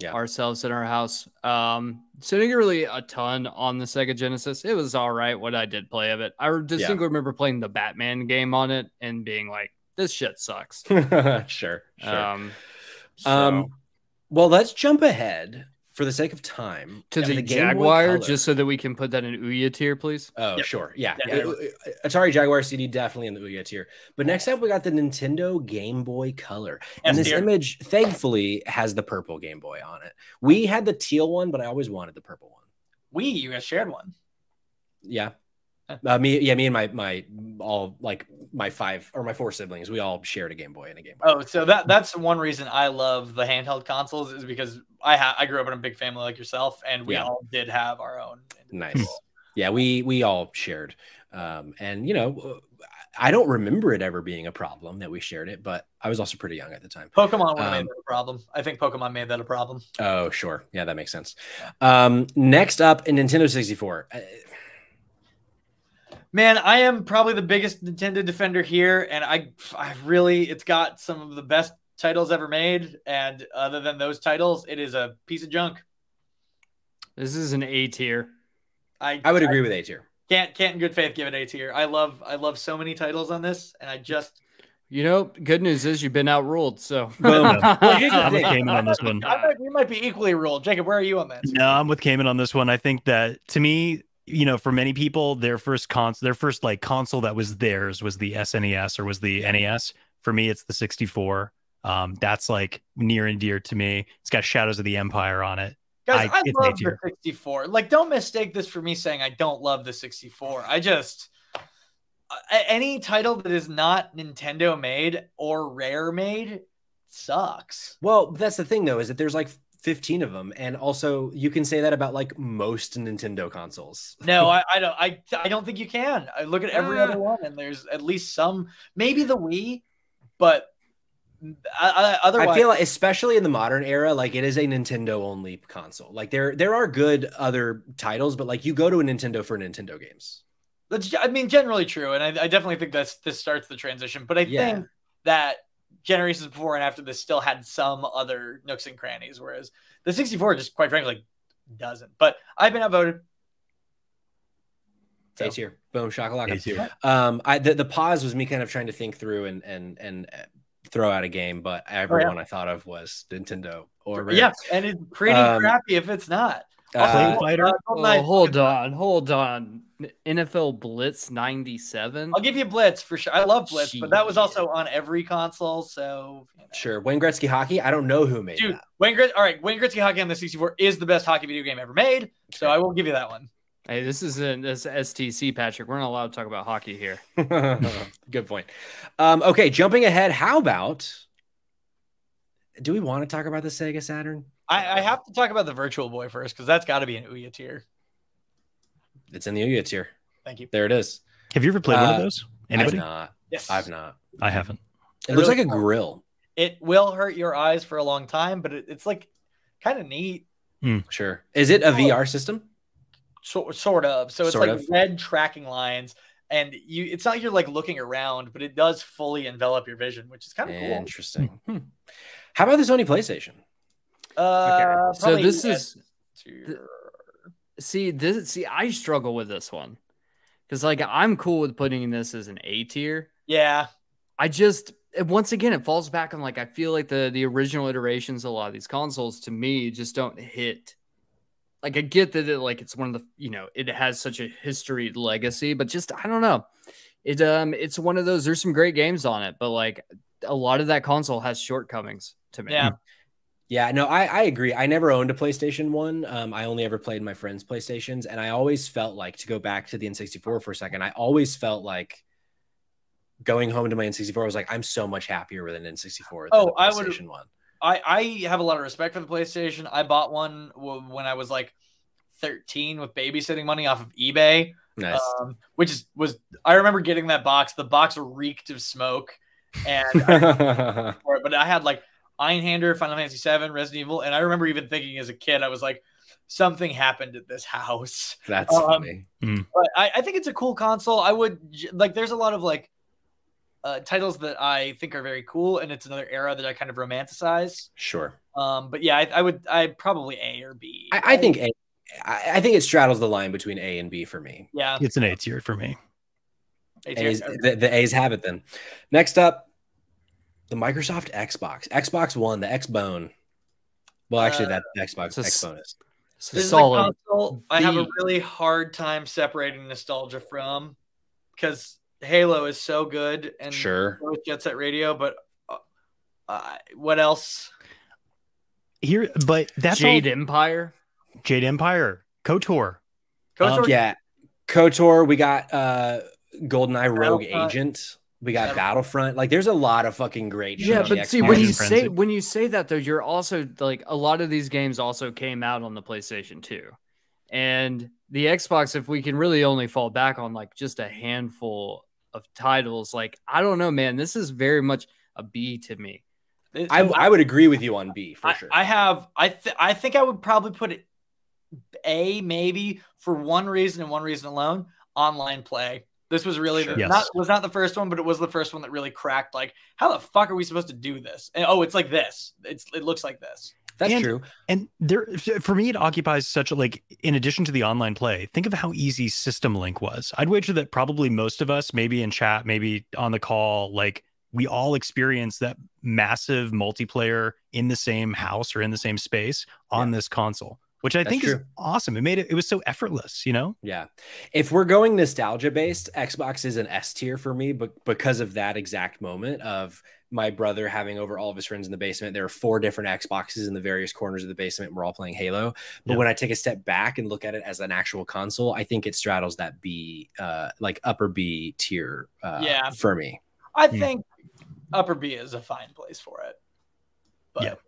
ourselves in our house. So didn't get really a ton on the Sega Genesis. It was all right what I did play of it. I distinctly remember playing the Batman game on it and being like, this shit sucks. Sure. Well, let's jump ahead for the sake of time to the Jaguar, just so that we can put that in Ouya tier, please. Oh, sure. Yeah. Atari Jaguar CD definitely in the Ouya tier. But next up, we got the Nintendo Game Boy Color. And this image, thankfully, has the purple Game Boy on it. We had the teal one, but I always wanted the purple one. You guys shared one. Yeah. Me and my 5 or my 4 siblings, we all shared a Game Boy and a Game Boy. Oh, so that's one reason I love the handheld consoles is because I grew up in a big family like yourself, and we all did have our own. Nice. Yeah, we all shared, and I don't remember it ever being a problem that we shared it, but I was also pretty young at the time. Pokemon made that a problem. I think Pokemon made that a problem. Oh, sure. Yeah, that makes sense. Next up in Nintendo 64. Man, I am probably the biggest Nintendo defender here, and I really, it's got some of the best titles ever made, and other than those titles, it is a piece of junk. This is an A tier. I would agree with A tier. Can't in good faith give it A tier. I love so many titles on this, and I just. Good news is you've been outruled. So Boom. I'm with Cayman on this one. We might be equally ruled. Jacob, where are you on this? No, I'm with Cayman on this one. I think that to me, for many people, their first like console that was theirs was the SNES or was the NES. For me, it's the 64. That's like near and dear to me. It's got Shadows of the Empire on it. Guys, I love the 64. Like, don't mistake this for me saying I don't love the 64. I just any title that is not Nintendo made or Rare made sucks. Well, that's the thing though, is that there's like 15 of them, and also you can say that about like most Nintendo consoles. No, I don't think you can. I look at every other one, and there's at least some, maybe the Wii, but otherwise, I feel like, especially in the modern era, like it is a Nintendo only console. Like there are good other titles, but like you go to a Nintendo for Nintendo games. That's, I mean, generally true, and I definitely think this starts the transition. But I think that generations before and after this still had some other nooks and crannies, whereas the 64 just, quite frankly, doesn't. But I've been outvoted. A tier. Boom, shakalaka. A tier. The pause was me kind of trying to think through and throw out a game, but everyone I thought of was Nintendo or Rare. Yeah, and it's pretty crappy if it's not. Flame Fighter. Hold on. NFL Blitz 97. I'll give you Blitz for sure. I love Blitz, but that was also on every console. So sure. Wayne Gretzky Hockey. I don't know who made that. Wayne Gretzky Hockey on the 64 is the best hockey video game ever made. So I will give you that one. Hey, this is STC, Patrick. We're not allowed to talk about hockey here. Good point. Okay, jumping ahead. How about? Do we want to talk about the Sega Saturn? I have to talk about the Virtual Boy first because that's got to be an Ouya tier. It's in the Ouya tier. Thank you. There it is. Have you ever played one of those? Anybody? I've not. Yes. I've not. I haven't. It looks like a grill. It will hurt your eyes for a long time, but it's like kind of neat. Sure. Is it a VR system? Sort of. So it's red tracking lines, and it's not you're like looking around, but it does fully envelop your vision, which is kind of cool. Interesting. How about the Sony PlayStation? Okay. So this is see, I struggle with this one because like I'm cool with putting this as an A tier. Yeah. I just once again it falls back on like I feel like the original iterations of a lot of these consoles to me just don't hit. Like I get that it's one of the it has such a history legacy, but just I don't know. It's one of those. There's some great games on it, but like a lot of that console has shortcomings to me. Yeah. Yeah, no, I agree. I never owned a PlayStation 1. I only ever played my friends' PlayStations, and I always felt like, to go back to the N64 for a second, I always felt like going home to my N64 was like, I'm so much happier with an N64 than the PlayStation 1. I have a lot of respect for the PlayStation. I bought one when I was like 13 with babysitting money off of eBay. Nice. I remember getting that box. The box reeked of smoke, and but I had like Einhander, Final Fantasy VII, Resident Evil, and I remember even thinking as a kid, I was like, something happened at this house. That's funny. But I think it's a cool console. I would like. There's a lot of like titles that I think are very cool, and it's another era that I kind of romanticize. Sure. But yeah, I probably A or B. I think A. I think it straddles the line between A and B for me. Yeah, it's an A tier for me. The A's have it then. Next up, the Microsoft Xbox One, the Xbone. Well, actually, that Xbox Xbone is. This is a console I have a really hard time separating nostalgia from, because Halo is so good and sure, Jet Set Radio, but what else? Here, but that's Jade Empire, KOTOR. Yeah, KOTOR. We got GoldenEye Rogue Agent. We got Battlefront. Like, there's a lot of fucking great shit. Yeah, but see, when you say that though, you're also like, a lot of these games also came out on the PlayStation 2, and the Xbox. If we can really only fall back on like just a handful of titles, like I don't know, man, this is very much a B to me. I would agree with you on B for sure. I think I would probably put it A maybe for one reason and one reason alone: online play. This was really Sure. not the first one, but it was the first one that really cracked. Like, how the fuck are we supposed to do this? And it's like this. It looks like this. That's true. And there, for me, it occupies such a, like, in addition to the online play, think of how easy System Link was. I'd wager that probably most of us, maybe in chat, maybe on the call, like, we all experienced that massive multiplayer in the same house or in the same space on this console, which I think is awesome. It was so effortless, you know? Yeah. If we're going nostalgia based, Xbox is an S tier for me, but because of that exact moment of my brother having over all of his friends in the basement. There are 4 different Xboxes in the various corners of the basement. And we're all playing Halo. But when I take a step back and look at it as an actual console, I think it straddles that B, like upper B tier for me. I think upper B is a fine place for it. But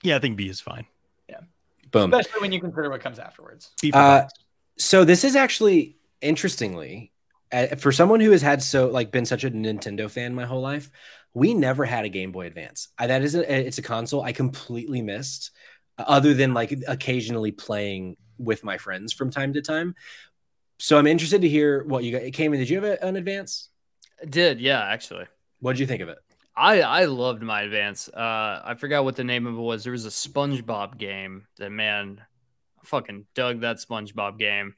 yeah, I think B is fine. Yeah. Boom. Especially when you consider what comes afterwards. So this is actually, interestingly, for someone who has had been such a Nintendo fan my whole life, we never had a Game Boy Advance. It's a console I completely missed, other than like occasionally playing with my friends from time to time. So I'm interested to hear what you got. It came in. Did you have an Advance? I did, yeah, actually. What did you think of it? I loved my Advance. I forgot what the name of it was. There was a SpongeBob game that, man, I fucking dug that SpongeBob game.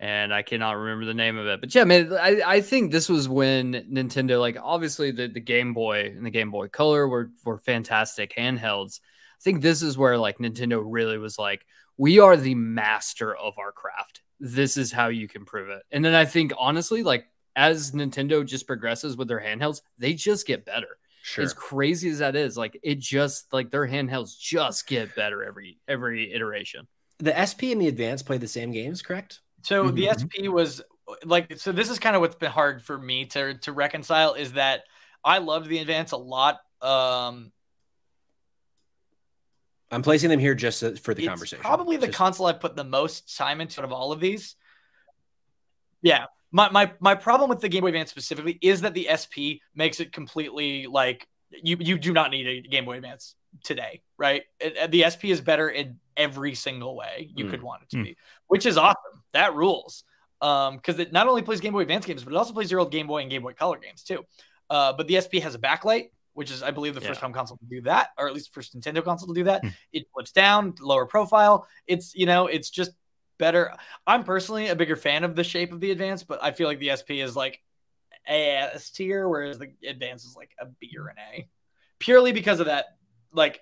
And I cannot remember the name of it. But yeah, man, I think this was when Nintendo, like, obviously the Game Boy and the Game Boy Color were fantastic handhelds. I think this is where, like, Nintendo really was like, we are the master of our craft. This is how you can prove it. And then I think, honestly, like, as Nintendo just progresses with their handhelds, they just get better. Sure. As crazy as that is, like, it just, like, their handhelds just get better every iteration. The SP and the Advance play the same games, correct? So the SP was like, so this is kind of what's been hard for me to reconcile, is that I loved the Advance a lot. I'm placing them here just for the conversation. Probably the console I put the most time into out of all of these. Yeah. My problem with the Game Boy Advance specifically is that the SP makes it completely, like, you do not need a Game Boy Advance today, right? The SP is better in every single way you could want it to be, which is awesome. That rules. Because it not only plays Game Boy Advance games, but it also plays your old Game Boy and Game Boy Color games too. But the SP has a backlight, which is, I believe, the first home console to do that, or at least first Nintendo console to do that. It flips down, lower profile. It's, it's just better. I'm personally a bigger fan of the shape of the Advance, but I feel like the SP is like a S tier, whereas the Advance is like a B or an A, purely because of that. Like,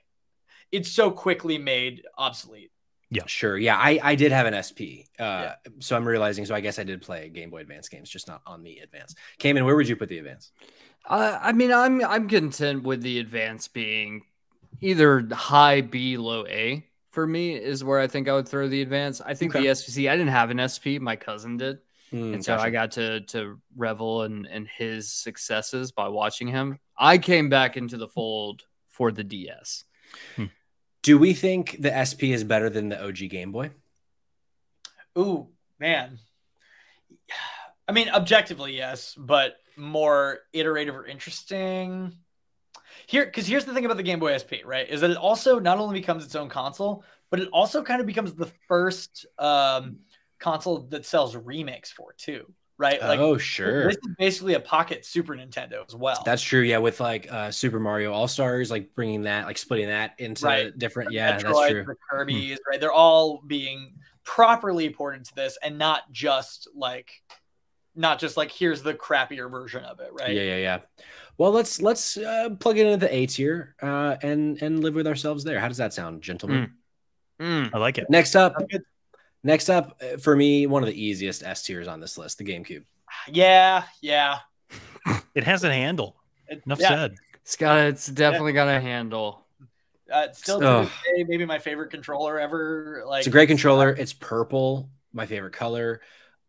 it's so quickly made obsolete. Yeah, sure. Yeah, I did have an SP. So I'm realizing, so I guess I did play Game Boy Advance games, just not on the Advance. Cayman, where would you put the Advance? I mean, I'm content with the Advance being either high B, low A. For me, is where I think I would throw the Advance. I think the SPC, I didn't have an SP, my cousin did. And so I got to revel in his successes by watching him. I came back into the fold for the DS. Do we think the SP is better than the OG Game Boy? Ooh, man. I mean, objectively, yes, but more iterative or interesting. Because here's the thing about the Game Boy SP, right? Is that it also not only becomes its own console, but it also kind of becomes the first console that sells remakes for too, right? Like, oh, sure. This is basically a pocket Super Nintendo as well. That's true. Yeah, with like Super Mario All-Stars, like bringing that, like splitting that into different. Yeah, Metroid, that's true. The Kirby's, right? They're all being properly ported to this, and not just like here's the crappier version of it, right? Yeah. Well, let's plug it into the A tier and live with ourselves there. How does that sound, gentlemen? I like it. Next up, for me, one of the easiest S tiers on this list, the GameCube. Yeah. It has a handle. Enough said. It's definitely got a handle. It's still to this day, maybe my favorite controller ever. Like, it's a great controller. It's purple, my favorite color.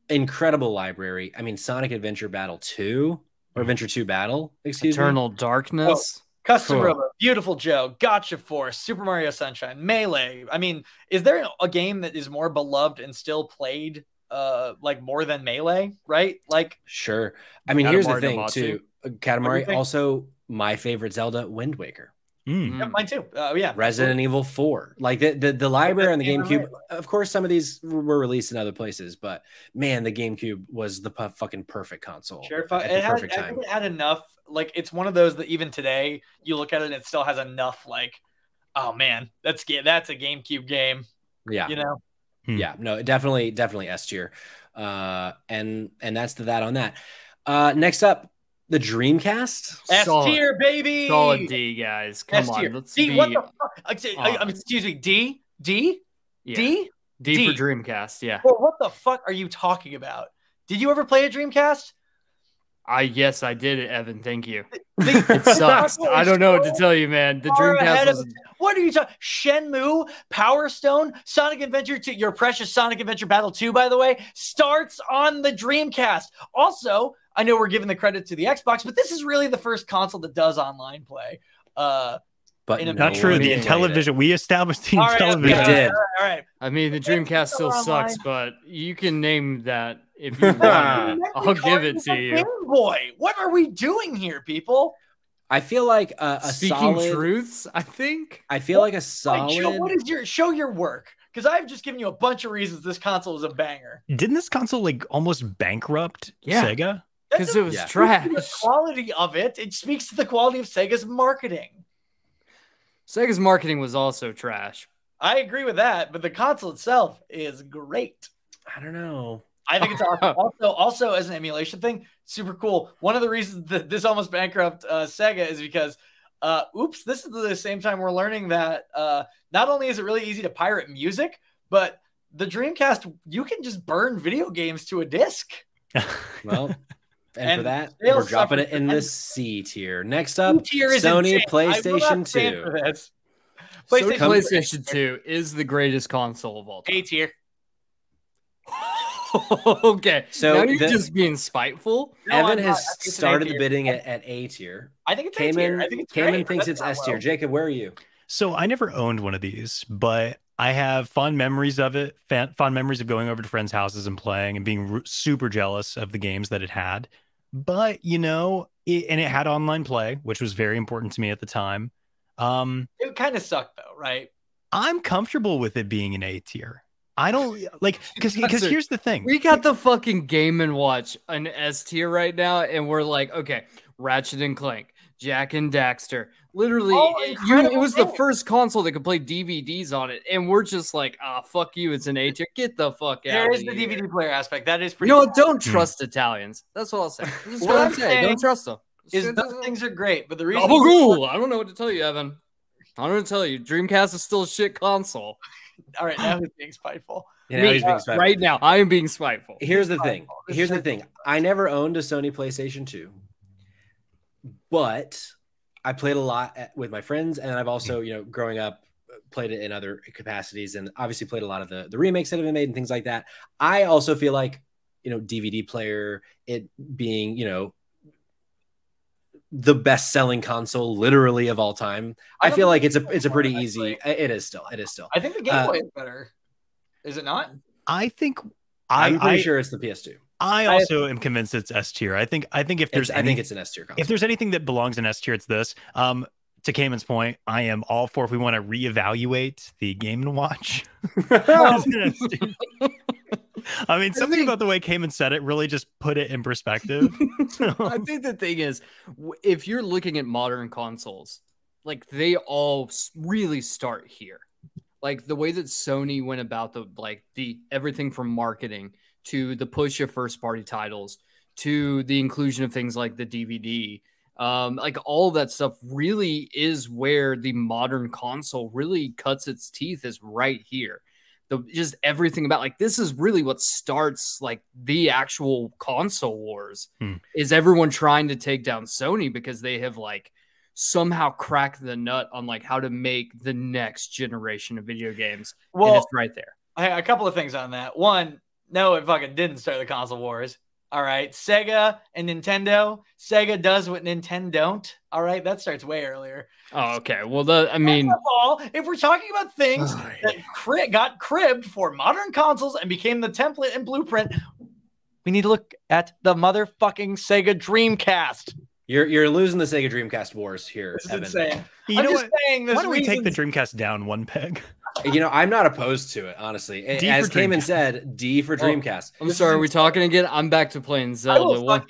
Incredible library. I mean, Sonic Adventure Battle 2 or Adventure 2 Battle, Eternal Darkness. Custom Robo, Beautiful Joe, Gotcha Force, Super Mario Sunshine, Melee. I mean, is there a game that is more beloved and still played like more than Melee, right? Like, sure. I mean, here's the thing too. Katamari, also my favorite Zelda, Wind Waker. Yeah, mine too. Yeah, Resident Evil 4. Like the library on the GameCube. Of course, some of these were released in other places, but man, the GameCube was the fucking perfect console. Sure, I think it had enough. Like, it's one of those that even today you look at it and it still has enough. Like, oh man, that's a GameCube game. Yeah, you know. Yeah, no, definitely S tier. And that's that on that. Next up, the Dreamcast. S tier, baby. Solid D, guys. Come on. Let's D, be... what the fuck? Excuse me. D? Yeah. D? D for Dreamcast, yeah. Well, what the fuck are you talking about? Did you ever play a Dreamcast? Yes, I did it, Evan. Thank you. It sucks. I don't know what to tell you, man. The Dreamcast was... What are you talking? Shenmue, Power Stone, Sonic Adventure 2, your precious Sonic Adventure Battle 2, by the way, starts on the Dreamcast. Also, I know we're giving the credit to the Xbox, but this is really the first console that does online play. But not true. The Intellivision, we established the Intellivision. Did. All right. I mean, the Dreamcast still sucks, but you can name that if you want. I'll give it to you. Game Boy, what are we doing here, people? I feel like Speaking solid truths, I think. I feel like a solid. What is show your work? Because I've just given you a bunch of reasons this console is a banger. Didn't this console like almost bankrupt Sega? Because it was trash. The quality of it speaks to the quality of Sega's marketing. Sega's marketing was also trash. I agree with that, but the console itself is great. I don't know. I think it's awesome. Also, as an emulation thing, super cool. One of the reasons that this almost bankrupt Sega is because, this is the same time we're learning that not only is it really easy to pirate music, but the Dreamcast, you can just burn video games to a disc. Well, and for that, we're dropping it in the C tier. Next up, Sony PlayStation 2. PlayStation 2 is the greatest console of all time. A tier. Okay, so now you're just being spiteful. Evan has started the bidding at A tier. I think it's A tier. Cayman thinks it's S tier. Jacob, where are you? So I never owned one of these, but I have fond memories of it. Fond memories of going over to friends' houses and playing and being super jealous of the games that it had. But and it had online play, which was very important to me at the time. It kind of sucked though, right? I'm comfortable with it being an A tier. I don't like because here's the thing. We got the fucking Game & Watch an S tier right now, and we're like, okay, Ratchet and Clank, Jack and Daxter. Literally, it was the first console that could play DVDs on it, and we're just like, fuck you, it's an A tier. Get the fuck out. There is the DVD player aspect. That is pretty. Don't trust Italians. That's what I'll say. That's what I'm saying. Don't trust them. Those things are great, but the reason I don't know what to tell you, Evan. I don't know what to tell you. Dreamcast is still a shit console. All right, now he's being spiteful. He's being spiteful. Right now, I am being spiteful. Here's the thing. I never owned a Sony PlayStation 2, but I played a lot with my friends, and I've also, growing up, played it in other capacities, and obviously played a lot of the remakes that have been made and things like that. I also feel like, DVD player, it being, the best-selling console literally of all time. I feel like it's a pretty easy. It is still. I think the Game Boy is better. Is it not? I think I'm pretty sure it's the PS2. I also am convinced it's S tier. I think if there's I think it's an S tier console. If there's anything that belongs in S tier, it's this. To Cayman's point, I am all for if we want to reevaluate the Game & Watch. I mean, something about the way Cayman said it really just put it in perspective. I think the thing is, if you're looking at modern consoles, like they all really start here. Like the way that Sony went about the everything from marketing to the push of first party titles to the inclusion of things like the DVD, like all of that stuff really is where the modern console really cuts its teeth, is right here. Just everything about this is really what starts like the actual console wars is everyone trying to take down Sony because they have somehow cracked the nut on how to make the next generation of video games. Well, and it's right there. A couple of things on that. One, no, it fucking didn't start the console wars. All right. Sega and Nintendo. Sega does what Nintendo don't. All right. That starts way earlier. Oh, okay. Well, if we're talking about things that got cribbed for modern consoles and became the template and blueprint, we need to look at the motherfucking Sega Dreamcast. You're losing the Sega Dreamcast wars here, This is Evan. insane. You I'm know just what? saying. Why don't we take the Dreamcast down one peg? I'm not opposed to it, honestly. D As for Cayman Dreamcast. said, D for Dreamcast. I'm sorry, are we talking again? I'm back to playing I Zelda. will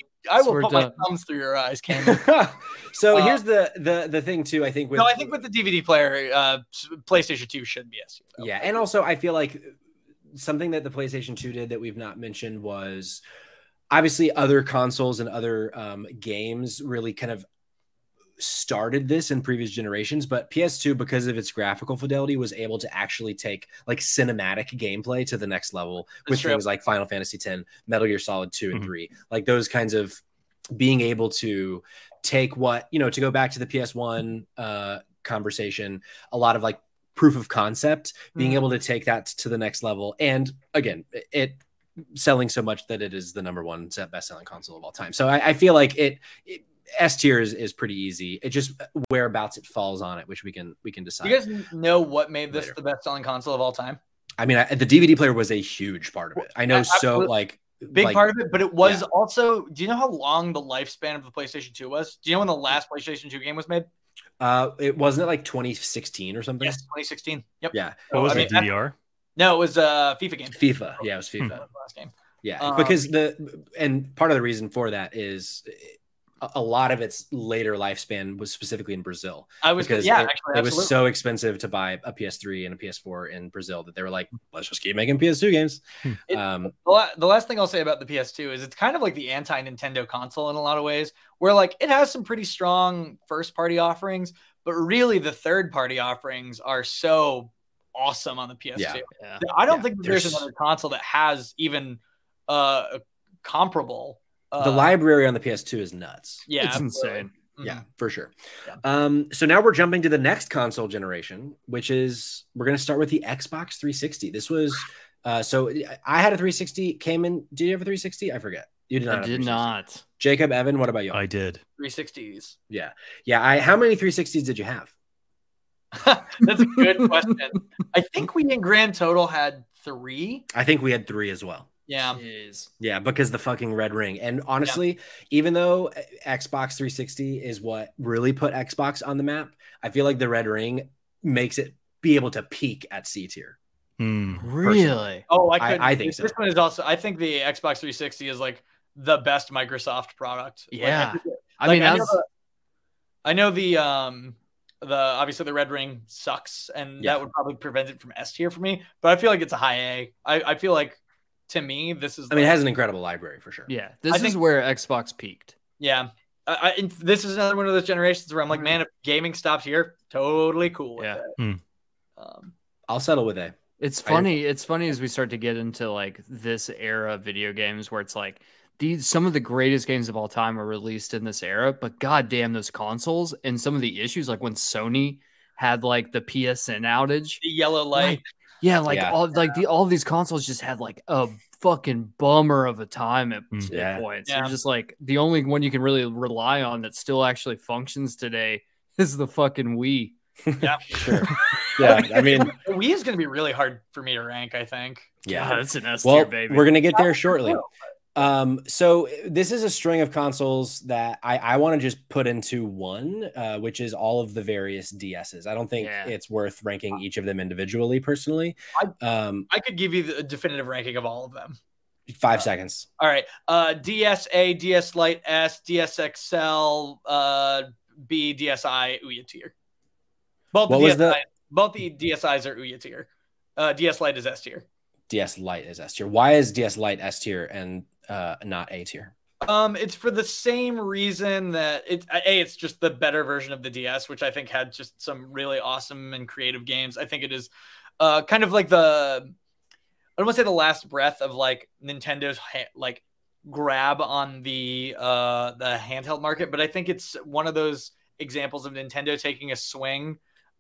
put my thumbs through your eyes, Cameron. So here's the thing too. I think with the DVD player, PlayStation 2 should be S tier. Yeah, and also I feel like something that the PlayStation 2 did that we've not mentioned was obviously other consoles and other games really kind of started this in previous generations, but PS2, because of its graphical fidelity, was able to actually take like cinematic gameplay to the next level with things like Final Fantasy X, Metal Gear Solid 2 and 3, like those kinds of being able to take what, to go back to the PS1 conversation, a lot of like proof of concept, being able to take that to the next level. And again, it selling so much that it is the #1 best-selling console of all time. So I feel like S tier is pretty easy. It just whereabouts it falls on it, which we can decide. Do you guys know what made this the best-selling console of all time? I mean, the DVD player was a huge part of it. I know, so like big part of it, but it was also. Do you know how long the lifespan of the PlayStation 2 was? Do you know when the last PlayStation 2 game was made? It wasn't it like 2016 or something? Yes, 2016. Yep. Yeah. What was it? DDR? No, it was a FIFA game. FIFA. Yeah, it was FIFA. That was the last game. Yeah, because and part of the reason for that is a lot of its later lifespan was specifically in Brazil. It was so expensive to buy a PS3 and a PS4 in Brazil that they were like, let's just keep making PS2 games. The last thing I'll say about the PS2 is it's kind of like the anti-Nintendo console in a lot of ways, where like it has some pretty strong first-party offerings, but really the third-party offerings are so awesome on the PS2. Yeah. I don't think there's another console that has even comparable. The library on the PS2 is nuts. Yeah, it's insane. Yeah, for sure. Yeah. So now we're jumping to the next console generation, which is we're going to start with the Xbox 360. This was so I had a 360. Cayman, did you have a 360? I forget. You did not. I did not. Jacob, Evan, what about you? I did. 360s. Yeah. How many 360s did you have? That's a good question. I think we in grand total had 3. I think we had 3 as well. Yeah. Jeez. Yeah, because the fucking red ring. And honestly, even though Xbox 360 is what really put Xbox on the map, I feel like the red ring makes it be able to peak at C tier. Really? Oh, I think so. This one is also, I think the Xbox 360 is like the best Microsoft product. Yeah. I know the obviously the red ring sucks, and that would probably prevent it from S tier for me, but I feel like it's a high A. I feel like, to me, this is. I mean, it has an incredible library for sure. Yeah, this is where Xbox peaked. Yeah, this is another one of those generations where I'm like, man, if gaming stops here, totally cool with it. I'll settle with A. It's funny. It's funny as we start to get into like this era of video games where it's like some of the greatest games of all time are released in this era, but goddamn those consoles and some of the issues, like when Sony had like the PSN outage, the yellow light. All these consoles just had like a fucking bummer of a time at points. Yeah. You're just like the only one you can really rely on that still actually functions today is the fucking Wii. Yeah, sure. Yeah, I mean, Wii is going to be really hard for me to rank, I think. Yeah, God, it's an S tier, baby. We're going to get there shortly. So this is a string of consoles that I want to just put into one, which is all of the various DSs. I don't think it's worth ranking each of them individually, personally. I could give you the definitive ranking of all of them. 5 seconds. All right. DSa, DS Lite S, DS XL, B, DSi, Ouya tier. Both the DSis are Ouya tier. DS Lite is S tier. DS Lite is S tier. Why is DS Lite S tier and not A tier? It's for the same reason that it's just the better version of the DS, which I think had just some really awesome and creative games. I think it is kind of like I don't want to say the last breath of like Nintendo's like grab on the handheld market, but I think it's one of those examples of Nintendo taking a swing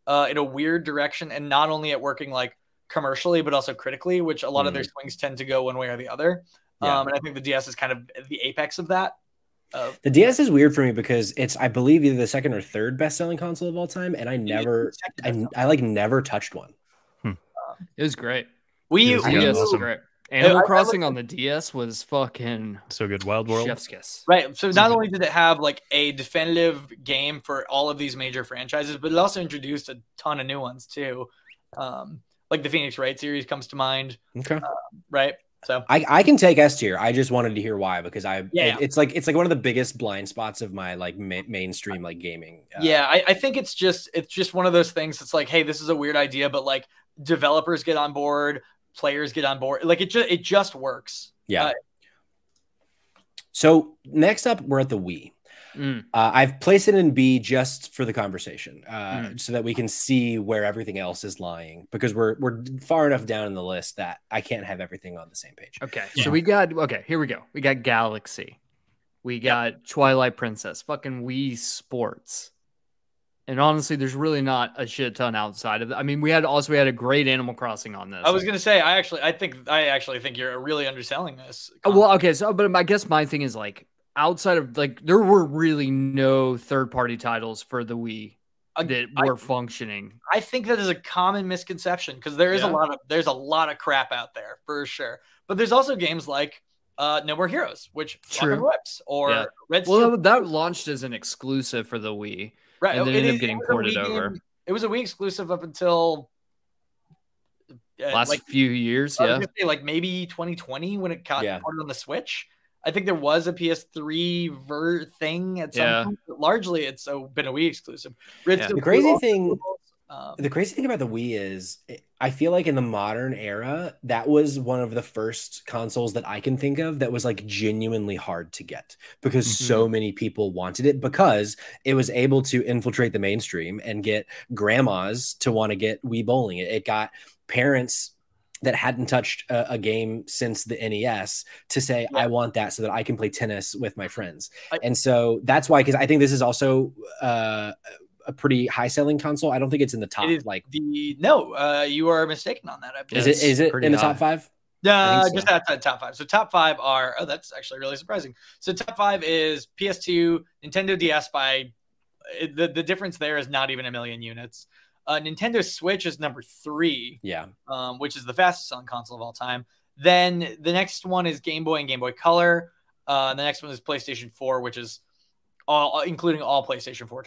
in a weird direction, and not only at working like commercially but also critically, which a lot of their swings tend to go one way or the other. And I think the DS is kind of the apex of that. The DS is weird for me because it's, I believe, either the second or third best-selling console of all time, and I never touched one. It was great. We awesome. Great. Animal Crossing on the DS was fucking so good. Wild World. chef's kiss. Right. So not only did it have like a definitive game for all of these major franchises, but it also introduced a ton of new ones too. Like the Phoenix Wright series comes to mind. Okay. Right. So I can take S tier. I just wanted to hear why, because Yeah. it's like one of the biggest blind spots of my like mainstream like gaming. yeah, I think it's just one of those things. It's like, hey, this is a weird idea, but like developers get on board, players get on board. Like it just works. Yeah. So next up, we're at the Wii. I've placed it in B just for the conversation, so that we can see where everything else is lying, because we're far enough down in the list that I can't have everything on the same page. Okay, so here we go. We got Galaxy, we got Twilight Princess, fucking Wii Sports, and honestly, there's really not a shit ton outside of it. I mean, we had a great Animal Crossing on this. I was gonna say, I actually think you're really underselling this. Well, okay, so but I guess my thing is like, outside of like, there were really no third-party titles for the Wii that were functioning. I think that is a common misconception, because there is a lot of crap out there for sure. But there's also games like No More Heroes, which fucking whips, or Red Steel. Well, that launched as an exclusive for the Wii, right? And then ended up getting ported over. It was a Wii exclusive up until last few years. I was gonna say, like maybe 2020 when it got ported on the Switch. I think there was a PS3 thing at some point, but largely it's been a Wii exclusive. The crazy thing about the Wii is, I feel like in the modern era, that was one of the first consoles that I can think of that was like genuinely hard to get, because so many people wanted it, because it was able to infiltrate the mainstream and get grandmas to want to get Wii bowling. It got parents that hadn't touched a game since the NES to say, I want that so that I can play tennis with my friends. And so that's why, because I think this is also a pretty high selling console. I don't think it's in the top. You are mistaken on that. I believe. Is it in the top 5? Just outside top 5. So top 5 are, that's actually really surprising. So top 5 is PS2, Nintendo DS by, the difference there is not even 1 million units. Nintendo Switch is number 3, which is the fastest selling console of all time. Then the next one is Game Boy and Game Boy Color. The next one is PlayStation 4, which is including all PlayStation 4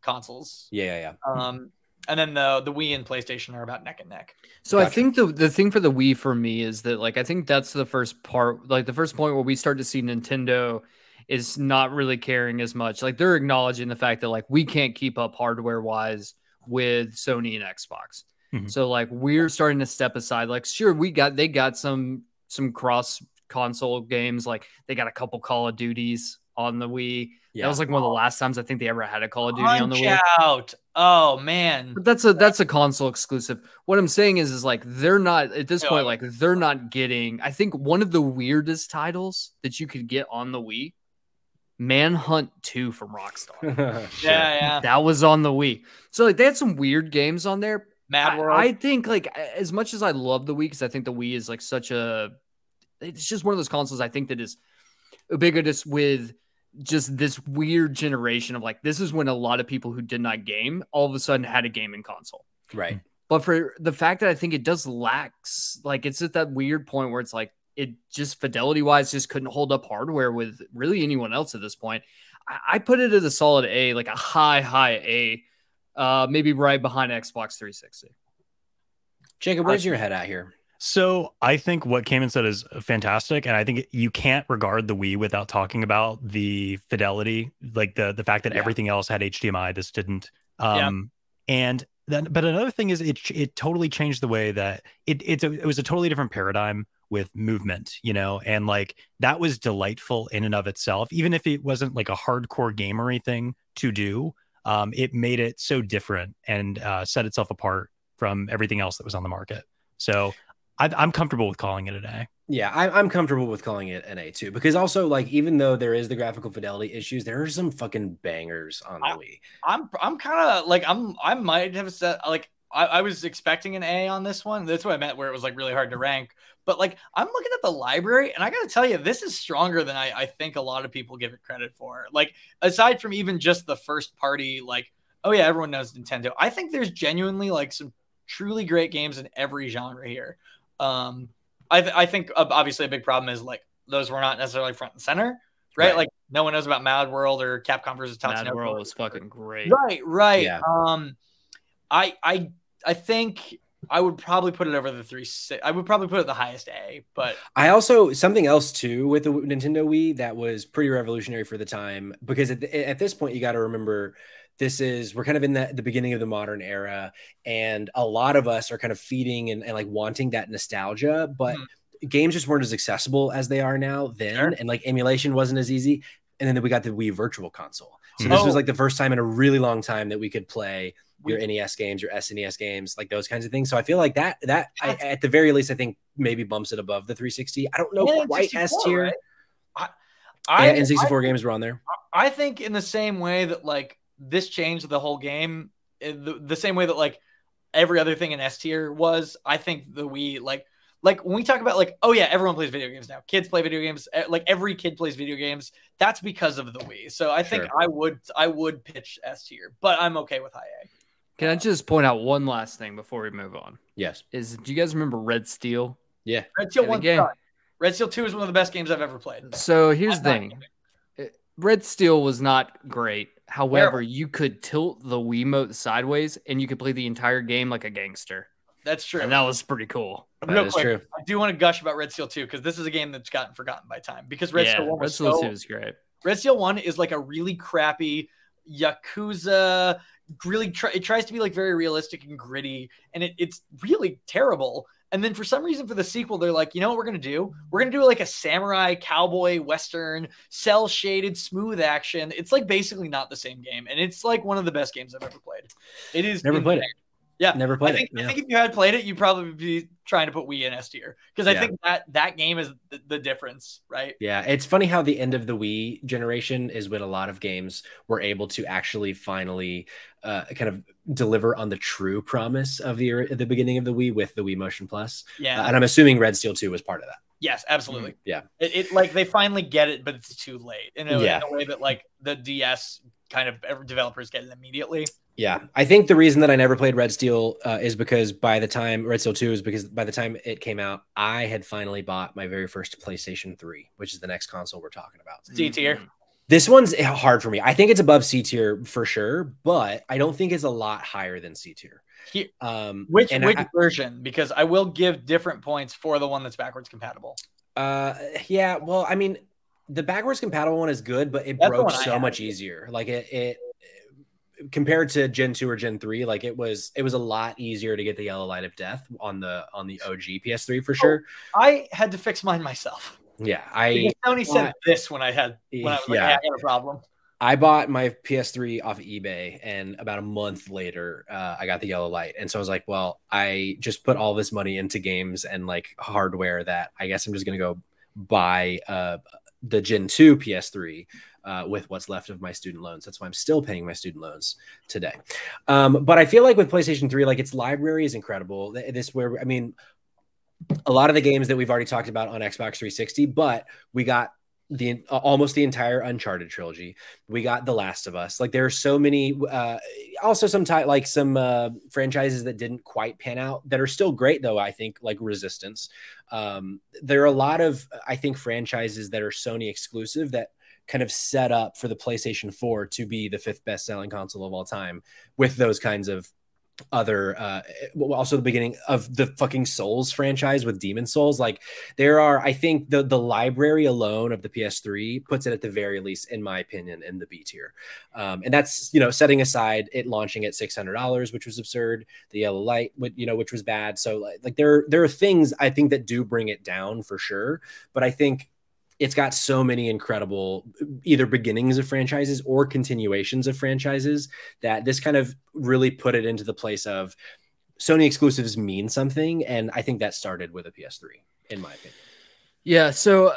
consoles. And then the Wii and PlayStation are about neck and neck. So I think the thing for the Wii for me is that, like, I think that's the first part, like the first point where we start to see Nintendo is not really caring as much. Like, they're acknowledging the fact that like we can't keep up hardware wise with Sony and Xbox. So like we're starting to step aside. Like, sure, they got some cross console games. Like they got a couple Call of Duties on the Wii. That was like one of the last times I think they ever had a Call of Duty on the Wii. Out. Oh man. But that's a console exclusive. What I'm saying is like they're not at this point, like they're not getting, I think one of the weirdest titles that you could get on the Wii, Manhunt 2 from Rockstar. Yeah. That was on the Wii. So like they had some weird games on there. Mad World. I think like as much as I love the Wii, because I think the Wii is like it's just one of those consoles I think that is ubiquitous with just this weird generation of like, this is when a lot of people who did not game all of a sudden had a gaming console. Right. But for the fact that I think it does lacks, like it's at that weird point where it's like, it just fidelity wise just couldn't hold up hardware with really anyone else at this point. I put it at a solid A, like a high A, maybe right behind Xbox 360. Jacob, where's your head at here? So I think what came and said is fantastic. And I think you can't regard the Wii without talking about the fidelity, like the fact that everything else had HDMI, this didn't. And then, but another thing is it totally changed the way that it was a totally different paradigm with movement, and like that was delightful in and of itself. Even if it wasn't like a hardcore gamery thing to do, it made it so different and set itself apart from everything else that was on the market. So I'm comfortable with calling it an A. Yeah, I'm comfortable with calling it an A too, because also like even though there is the graphical fidelity issues, there are some fucking bangers on the Wii. I'm kind of like I might have said like I was expecting an A on this one. That's what I meant, where it was like really hard to rank. But like I'm looking at the library, and I got to tell you, this is stronger than I think a lot of people give it credit for. Like aside from even just the first party, like oh yeah, everyone knows Nintendo. I think there's genuinely like some truly great games in every genre here. I think obviously a big problem is like those were not necessarily front and center, right? Like no one knows about Mad World or Capcom versus Tatsunoko. Mad World was fucking great. Right. Yeah. I think I would probably put it over the 360. I would probably put it the highest A, but I also something else too with the Nintendo Wii that was pretty revolutionary for the time, because at this point you got to remember we're kind of in the beginning of the modern era, and a lot of us are kind of feeding and like wanting that nostalgia, but games just weren't as accessible as they are now then, and like emulation wasn't as easy. And then we got the Wii Virtual Console, so this was like the first time in a really long time that we could play your NES games, your SNES games, like those kinds of things. So I feel like that at the very least, I think maybe bumps it above the 360. I don't know quite S tier. Right? N64 games were on there. I think in the same way that like this changed the whole game, the same way that like every other thing in S tier was, I think the Wii, like when we talk about like, oh yeah, everyone plays video games now. Kids play video games. Like every kid plays video games. That's because of the Wii. So I think I would pitch S tier, but I'm okay with high A. Can I just point out one last thing before we move on? Yes. Do you guys remember Red Steel? Yeah. Red Steel 1 game. Red Steel 2 is one of the best games I've ever played. So here's the thing. Red Steel was not great. However, you could tilt the Wiimote sideways and you could play the entire game like a gangster. That's true. And that was pretty cool. That is true. I do want to gush about Red Steel 2 because this is a game that's gotten forgotten by time. Because Red Steel 1 Red Steel 2 is great. Red Steel 1 is like a really crappy Yakuza. Really it tries to be like very realistic and gritty, and it's really terrible. And then for some reason for the sequel, they're like, you know what we're gonna do? We're gonna do like a samurai cowboy western, cell shaded, smooth action. It's like basically not the same game, and it's like one of the best games I've ever played. It is never played it. Yeah, never played it. I think if you had played it, you'd probably be trying to put Wii in S tier, because I think that game is the difference, right? Yeah, it's funny how the end of the Wii generation is when a lot of games were able to actually finally kind of deliver on the true promise of the beginning of the Wii with the Wii Motion Plus. Yeah, and I'm assuming Red Steel 2 was part of that. Yes, absolutely. Yeah, it like they finally get it, but it's too late in a way that like the DS kind of developers get it immediately. Yeah, I think the reason that I never played Red Steel is because by the time Red Steel 2 is because by the time it came out, I had finally bought my very first PlayStation 3, which is the next console we're talking about. C tier. This one's hard for me. I think it's above C tier for sure, but I don't think it's a lot higher than C tier. Which version? Because I will give different points for the one that's backwards compatible. Yeah, well, I mean, the backwards compatible one is good, but it broke so much easier. Like it compared to Gen 2 or Gen 3, like it was a lot easier to get the yellow light of death on the OG PS3 for sure. I had to fix mine myself. Yeah, Tony said this when I was like, I had a problem. I bought my PS3 off of eBay, and about a month later, I got the yellow light. And so I was like, well, I just put all this money into games and like hardware that I guess I'm just going to go buy the Gen 2 PS3 with what's left of my student loans. That's why I'm still paying my student loans today. But I feel like with PlayStation 3, like its library is incredible. I mean, a lot of the games that we've already talked about on Xbox 360, but we got almost the entire Uncharted trilogy. We got The Last of Us. Like there are so many, also some franchises that didn't quite pan out that are still great though. I think like Resistance. There are a lot of, I think, franchises that are Sony exclusive that kind of set up for the PlayStation 4 to be the 5th best selling console of all time with those kinds of other also the beginning of the fucking Souls franchise with Demon Souls. Like there are, I think the library alone of the PS3 puts it at the very least, in my opinion, in the B tier. And that's, you know, setting aside it launching at $600, which was absurd, the yellow light, which was bad. So like there are things I think that do bring it down for sure, but I think it's got so many incredible either beginnings of franchises or continuations of franchises that this kind of really put it into the place of Sony exclusives mean something. And I think that started with a PS3, in my opinion. Yeah. So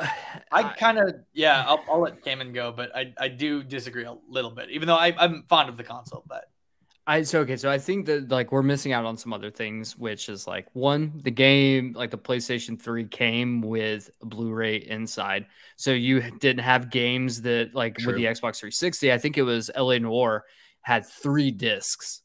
I kind of, I'll let Cayman go, but I do disagree a little bit, even though I'm fond of the console, but. So I think that like we're missing out on some other things, which is like one, the game, like the PlayStation 3 came with a Blu-ray inside. So you didn't have games that like with the Xbox 360, I think it was LA Noire had 3 discs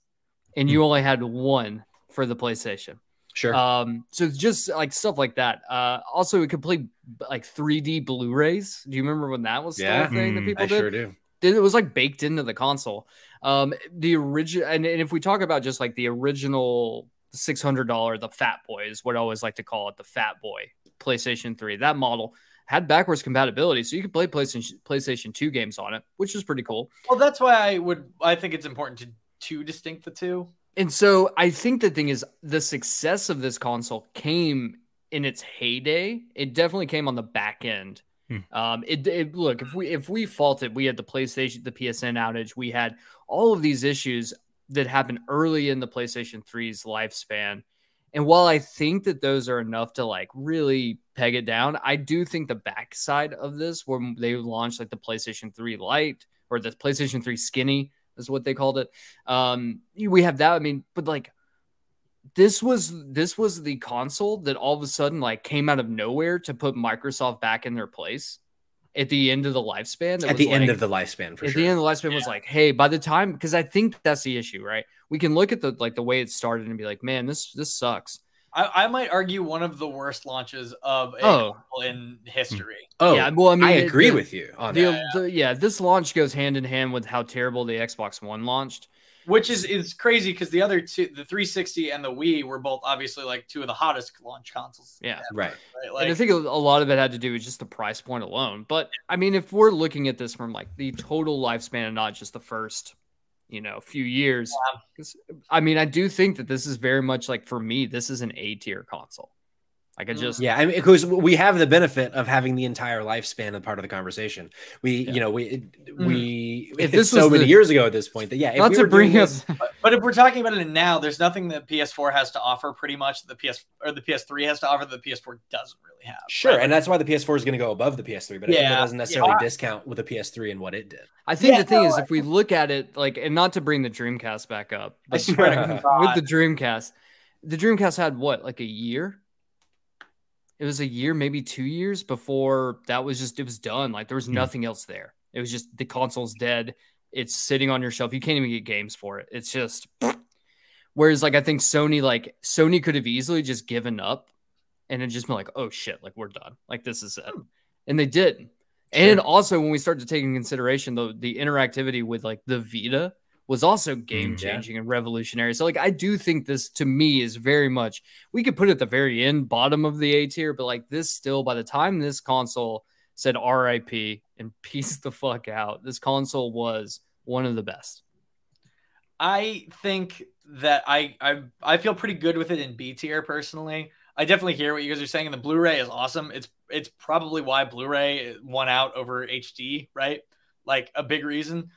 and you only had 1 for the PlayStation. Sure. So it's just like stuff like that. Also, it could play like 3D Blu-rays. Do you remember when that was still a thing that people did? I sure do. It was like baked into the console. The original, and if we talk about just like the original $600, the Fat Boy is what I always like to call it, the Fat Boy PlayStation 3. That model had backwards compatibility, so you could play PlayStation 2 games on it, which is pretty cool. Well, that's why I think it's important to distinct the two. And so I think the thing is the success of this console came in its heyday. It definitely came on the back end. Look, if we faulted, we had the PlayStation, the PSN outage, we had all of these issues that happened early in the PlayStation 3's lifespan. And while I think that those are enough to like really peg it down, I do think the backside of this, where they launched like the PlayStation 3 Lite or the PlayStation 3 Skinny is what they called it. We have that. I mean, but like this was the console that all of a sudden like came out of nowhere to put Microsoft back in their place at the end of the lifespan. At the end of the lifespan, for sure. At the end of the lifespan was like, hey, by the time, because I think that's the issue, right? We can look at the way it started and be like, man, this sucks. I might argue one of the worst launches of a console in history. Oh, yeah. Well, I mean, I agree with you on that. This launch goes hand in hand with how terrible the Xbox One launched. Which is crazy because the other two, the 360 and the Wii, were both obviously like two of the hottest launch consoles. Yeah, right. Like, and I think a lot of it had to do with just the price point alone. But I mean, if we're looking at this from like the total lifespan and not just the first, few years, I mean, I do think that this is very much like, for me, this is an A-tier console. Like I mean, because we have the benefit of having the entire lifespan of part of the conversation. If this was many years ago at this point that not to bring us, but if we're talking about it now, there's nothing that PS4 has to offer pretty much the PS3 has to offer that the PS4 doesn't really have. Sure, right? And that's why the PS4 is going to go above the PS3, but I think it doesn't necessarily discount with the PS3 and what it did. I think the thing is, if we look at it like, and not to bring the Dreamcast back up, but with the Dreamcast had what, like a year? It was a year, maybe 2 years before it was done. Like there was nothing else there. It was just the console's dead. It's sitting on your shelf. You can't even get games for it. It's just, whereas like, I think Sony could have easily just given up and it just been like, oh shit, like we're done. Like this is it. And they did. And also when we start to take in consideration the interactivity with like the Vita was also game-changing and revolutionary. So, like, I do think this, to me, is very much, we could put it at the very end, bottom of the A tier, but, like, this still, by the time this console said RIP and peace the fuck out, this console was one of the best. I think that I feel pretty good with it in B tier, personally. I definitely hear what you guys are saying, and the Blu-ray is awesome. It's probably why Blu-ray won out over HD, right? Like, a big reason.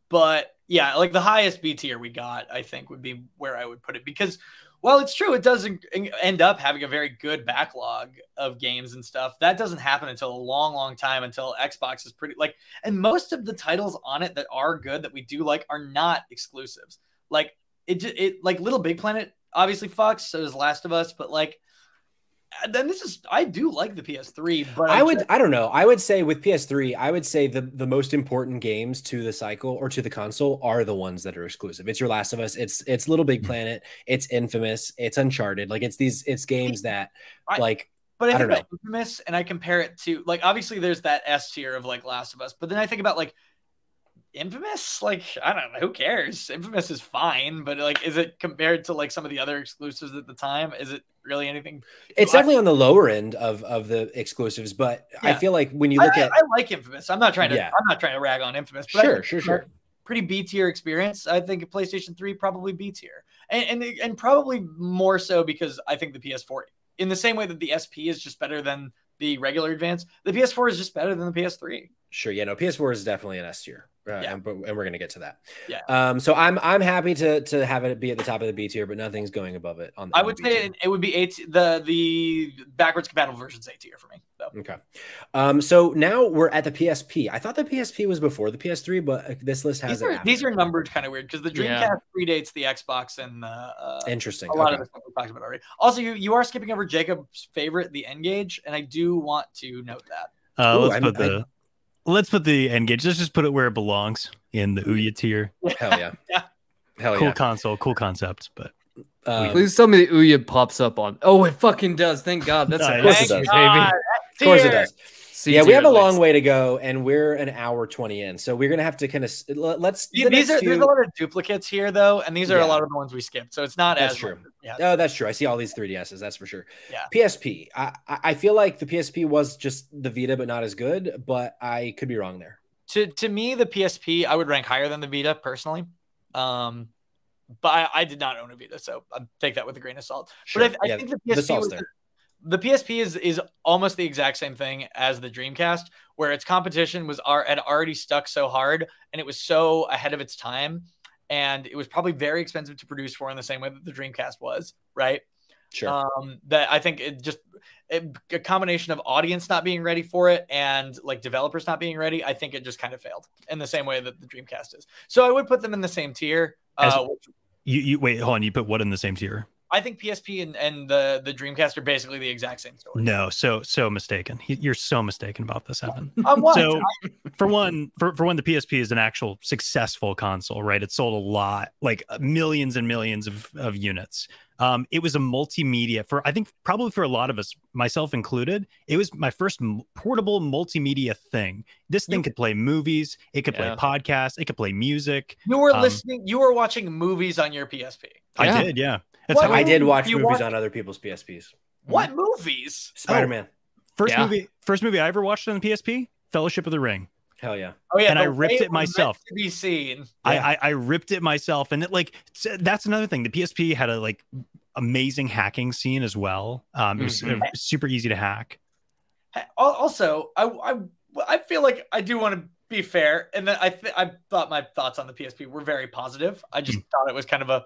But yeah, like the highest B tier we got, I think, would be where I would put it, because while it's true, it doesn't end up having a very good backlog of games and stuff. That doesn't happen until a long, long time, until Xbox is pretty like, and most of the titles on it that are good that we do like are not exclusives. Like it like Little Big Planet obviously fucks. So does Last of Us, but like, then I do like the PS3, but I don't know. I would say with PS3, I would say the most important games to the cycle or to the console are the ones that are exclusive. It's your Last of Us. It's Little Big Planet. It's Infamous. It's Uncharted. Like it's games that like. But I think about Infamous and I compare it to like, obviously there's that S tier of like Last of Us, but then I think about like Infamous, like I don't know, who cares? Infamous is fine, but like, is it compared to like some of the other exclusives at the time? Is it really anything? It's definitely on the lower end of the exclusives, but I feel like when you look at, I like Infamous. I'm not trying to rag on Infamous, but sure. Pretty B tier experience. I think PlayStation 3 probably B tier, and probably more so because I think the PS4, in the same way that the SP is just better than the regular Advance, the PS4 is just better than the PS3. Sure, yeah, no, PS4 is definitely an S tier, and we're gonna get to that. Yeah. So I'm happy to have it be at the top of the B tier, but nothing's going above it. I would say it would be the backwards compatible version's A tier for me. So. Okay. So now we're at the PSP. I thought the PSP was before the PS3, but this list has these are numbered kind of weird because the Dreamcast predates the Xbox and the interesting. A lot of the stuff we talked about already. Also, you are skipping over Jacob's favorite, the N-Gauge, and I do want to note that. Let's put the N-Gauge. Let's just put it where it belongs in the Ouya tier. Hell yeah. Hell cool console, cool concept, but Please tell me the Ouya pops up on. Oh, it fucking does. Thank God. That's Of course it does. baby. Of course it does. Yeah, we have a long way to go, and we're an hour 20 in, so we're gonna have to kind of let's. There's a lot of duplicates here, though, and these are a lot of the ones we skipped, so it's not that's as true. Yeah. Oh, that's true. I see all these 3DSs. That's for sure. Yeah. PSP. I feel like the PSP was just the Vita, but not as good. But I could be wrong there. To me, the PSP I would rank higher than the Vita personally. But I did not own a Vita, so I take that with a grain of salt. Sure. But I think the PSP the PSP is almost the exact same thing as the Dreamcast, where its competition had already stuck so hard, and it was so ahead of its time, and it was probably very expensive to produce for in the same way that the Dreamcast was, right? Sure. That I think a combination of audience not being ready for it and like developers not being ready, I think it just kind of failed in the same way that the Dreamcast is. So I would put them in the same tier. You wait, hold on. You put what in the same tier? I think PSP and the Dreamcast are basically the exact same story. No, so mistaken. You're so mistaken about this, Evan. What? So for one, the PSP is an actual successful console, right? It sold a lot, like millions and millions of units. It was a multimedia I think probably for a lot of us, myself included, it was my first portable multimedia thing. This thing could play movies, it could play podcasts, it could play music. You were you were watching movies on your PSP. I did, yeah. I did watch movies on other people's PSPs. What movies? Spider-Man. First movie I ever watched on the PSP, Fellowship of the Ring. Hell yeah. Oh yeah. And I ripped it myself. To be seen. I ripped it myself. And that's another thing. The PSP had a amazing hacking scene as well. It was super easy to hack. Also, I feel like I do want to be fair. And then I thought my thoughts on the PSP were very positive. I just thought it was kind of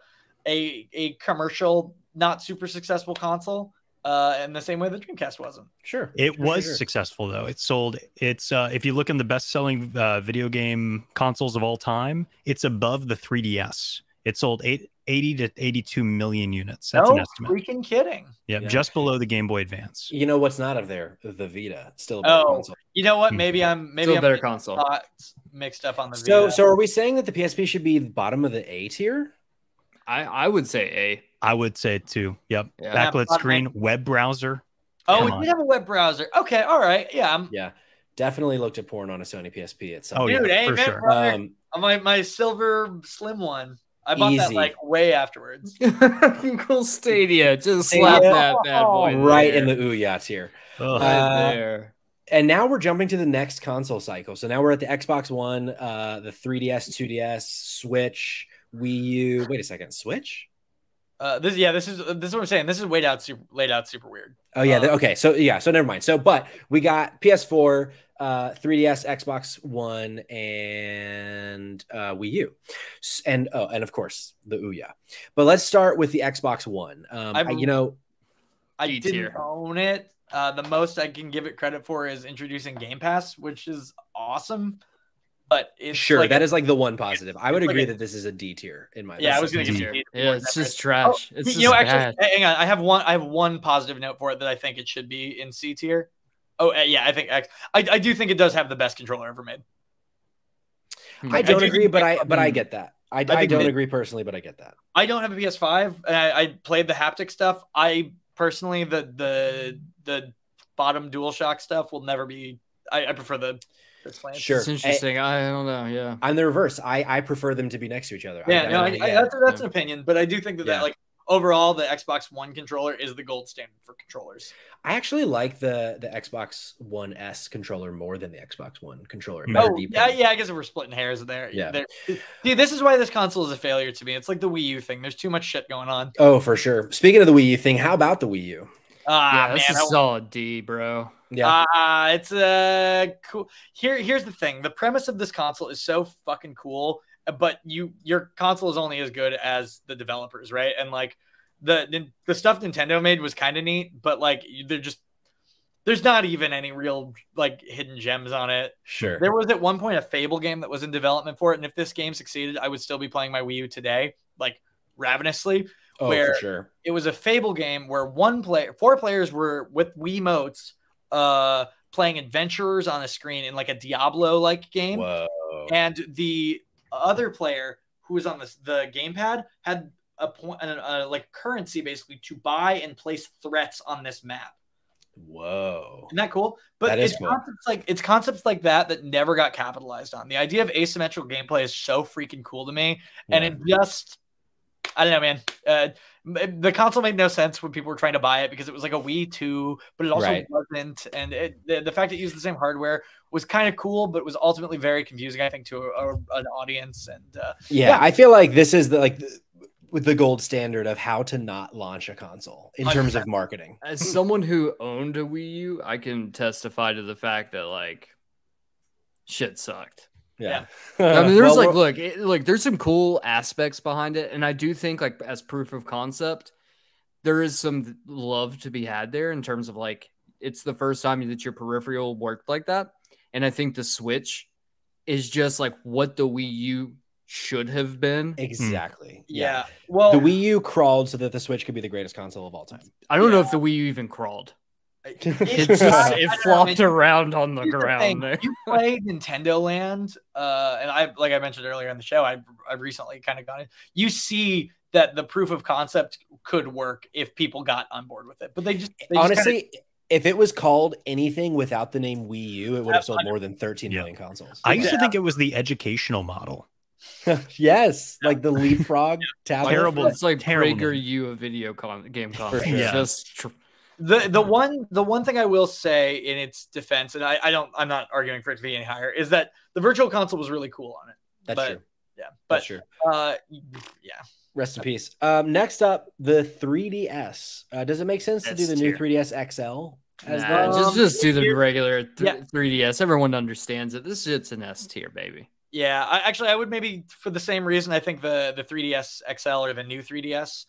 a commercial, not super successful console. In the same way the Dreamcast wasn't. Sure. It was successful though. It sold. If you look in the best-selling video game consoles of all time, it's above the 3DS. It sold 80 to 82 million units. That's an estimate. Freaking kidding. Yeah, just below the Game Boy Advance. You know what's not of there? The Vita. Still a better console. You know what? Maybe I'm a better console. Mixed up on the Vita. So are we saying that the PSP should be bottom of the A tier? I would say A. I would say 2. Yep. Yeah. Backlit screen, web browser. Oh, we did have a web browser. Okay, all right. Yeah. Yeah. Definitely looked at porn on a Sony PSP at some point. Dude, yeah, for sure. My silver slim one. I bought that way afterwards. Google Stadia. Just slap that bad boy right in the Ouya tier. Right there. And now we're jumping to the next console cycle. So now we're at the Xbox One, the 3DS, 2DS, Switch, Wii U. Wait a second, Switch? This is what I'm saying. This is laid out super weird. Oh yeah. Okay. So never mind. So, but we got PS4, 3DS, Xbox One, and Wii U, and of course the Ouya. But let's start with the Xbox One. I didn't own it. The most I can give it credit for is introducing Game Pass, which is awesome. But it's that is like the one positive. I would agree that this is a D tier in my. Yeah, I was going to give D. Yeah, it's just trash. It's just actually, hang on. I have one positive note for it that I think it should be in C tier. Oh yeah, I think I do think it does have the best controller ever made. I don't agree, but I get that. I don't agree personally, but I get that. I don't have a PS5, and I played the haptic stuff. I personally the bottom DualShock stuff will never be. I prefer the. Sure, it's interesting. I don't know. Yeah, I'm the reverse. I prefer them to be next to each other. Yeah, that's an opinion, but I do think that like overall, the Xbox One controller is the gold standard for controllers. I actually like the Xbox One S controller more than the Xbox One controller. Yeah. I guess if we're splitting hairs there. Yeah. Dude, this is why this console is a failure to me. It's like the Wii U thing. There's too much shit going on. Oh, for sure. Speaking of the Wii U thing, how about the Wii U? This is solid D, bro. Yeah. It's cool. Here's the thing. The premise of this console is so fucking cool, but your console is only as good as the developers, right? And like the stuff Nintendo made was kind of neat, but like there's not even any real like hidden gems on it. Sure. There was at one point a Fable game that was in development for it, and if this game succeeded, I would still be playing my Wii U today, like ravenously. Oh, where for sure. It was a Fable game where 4 players were with Wiimotes playing adventurers on a screen in like a Diablo-like game. Whoa. And the other player who was on the gamepad had a point, like currency basically to buy and place threats on this map. Whoa. Isn't that cool? But that is it's cool. concepts like that never got capitalized on. The idea of asymmetrical gameplay is so freaking cool to me. And it just, I don't know, man. The console made no sense when people were trying to buy it because it was like a Wii 2, but it also wasn't. And the fact that it used the same hardware was kind of cool, but it was ultimately very confusing, I think, to an audience. And I feel like this is with the gold standard of how to not launch a console in terms of marketing. As someone who owned a Wii U, I can testify to the fact that like shit sucked. Yeah. I mean, there's look, there's some cool aspects behind it. And I do think like as proof of concept, there is some love to be had there in terms of like, it's the first time that your peripheral worked like that. And I think the Switch is just like what the Wii U should have been. Exactly. Yeah. Well, the Wii U crawled so that the Switch could be the greatest console of all time. I don't know if the Wii U even crawled. It flopped around on the ground there. You play Nintendo Land, and I mentioned earlier in the show, I've recently kind of gone in. You see that the proof of concept could work if people got on board with it. But they honestly, if it was called anything without the name Wii U, it would have sold more than 13 million consoles. I used to think it was the educational model. Yes, like the leapfrog tablet. Terrible. It's like PragerU of video game console. Yeah. Just the one thing I will say in its defense, and I'm not arguing for it to be any higher, is that the Virtual Console was really cool on it. That's true. Yeah, but that's true. Yeah. Rest in peace. Next up, the 3DS. Does it make sense to do the new 3DS XL? Just do the regular 3DS. Everyone understands it. This shit's an S tier, baby. Yeah, I would maybe for the same reason. I think the 3DS XL or the new 3DS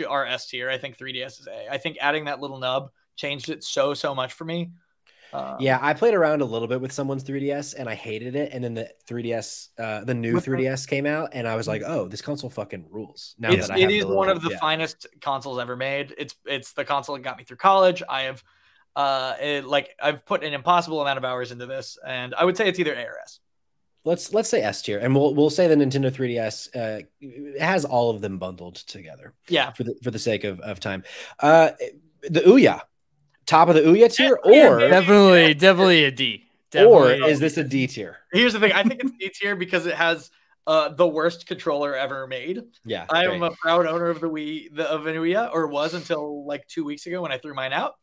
are S tier. I think 3DS is A. I think adding that little nub changed it so much for me. Yeah, I played around a little bit with someone's 3DS and I hated it. And then the 3DS, the new 3DS came out, and I was like, "Oh, this console fucking rules!" Now that I have it is one of the finest consoles ever made. It's the console that got me through college. I've put an impossible amount of hours into this, and I would say it's either A or S. Let's say S tier, and we'll say the Nintendo 3DS has all of them bundled together. Yeah, for the sake of time. The Ouya, top of the Ouya tier, or definitely a D. Or is this a D tier? Here's the thing: I think it's D tier because it has the worst controller ever made. Yeah, I am a proud owner of of an Ouya, or was until like 2 weeks ago when I threw mine out.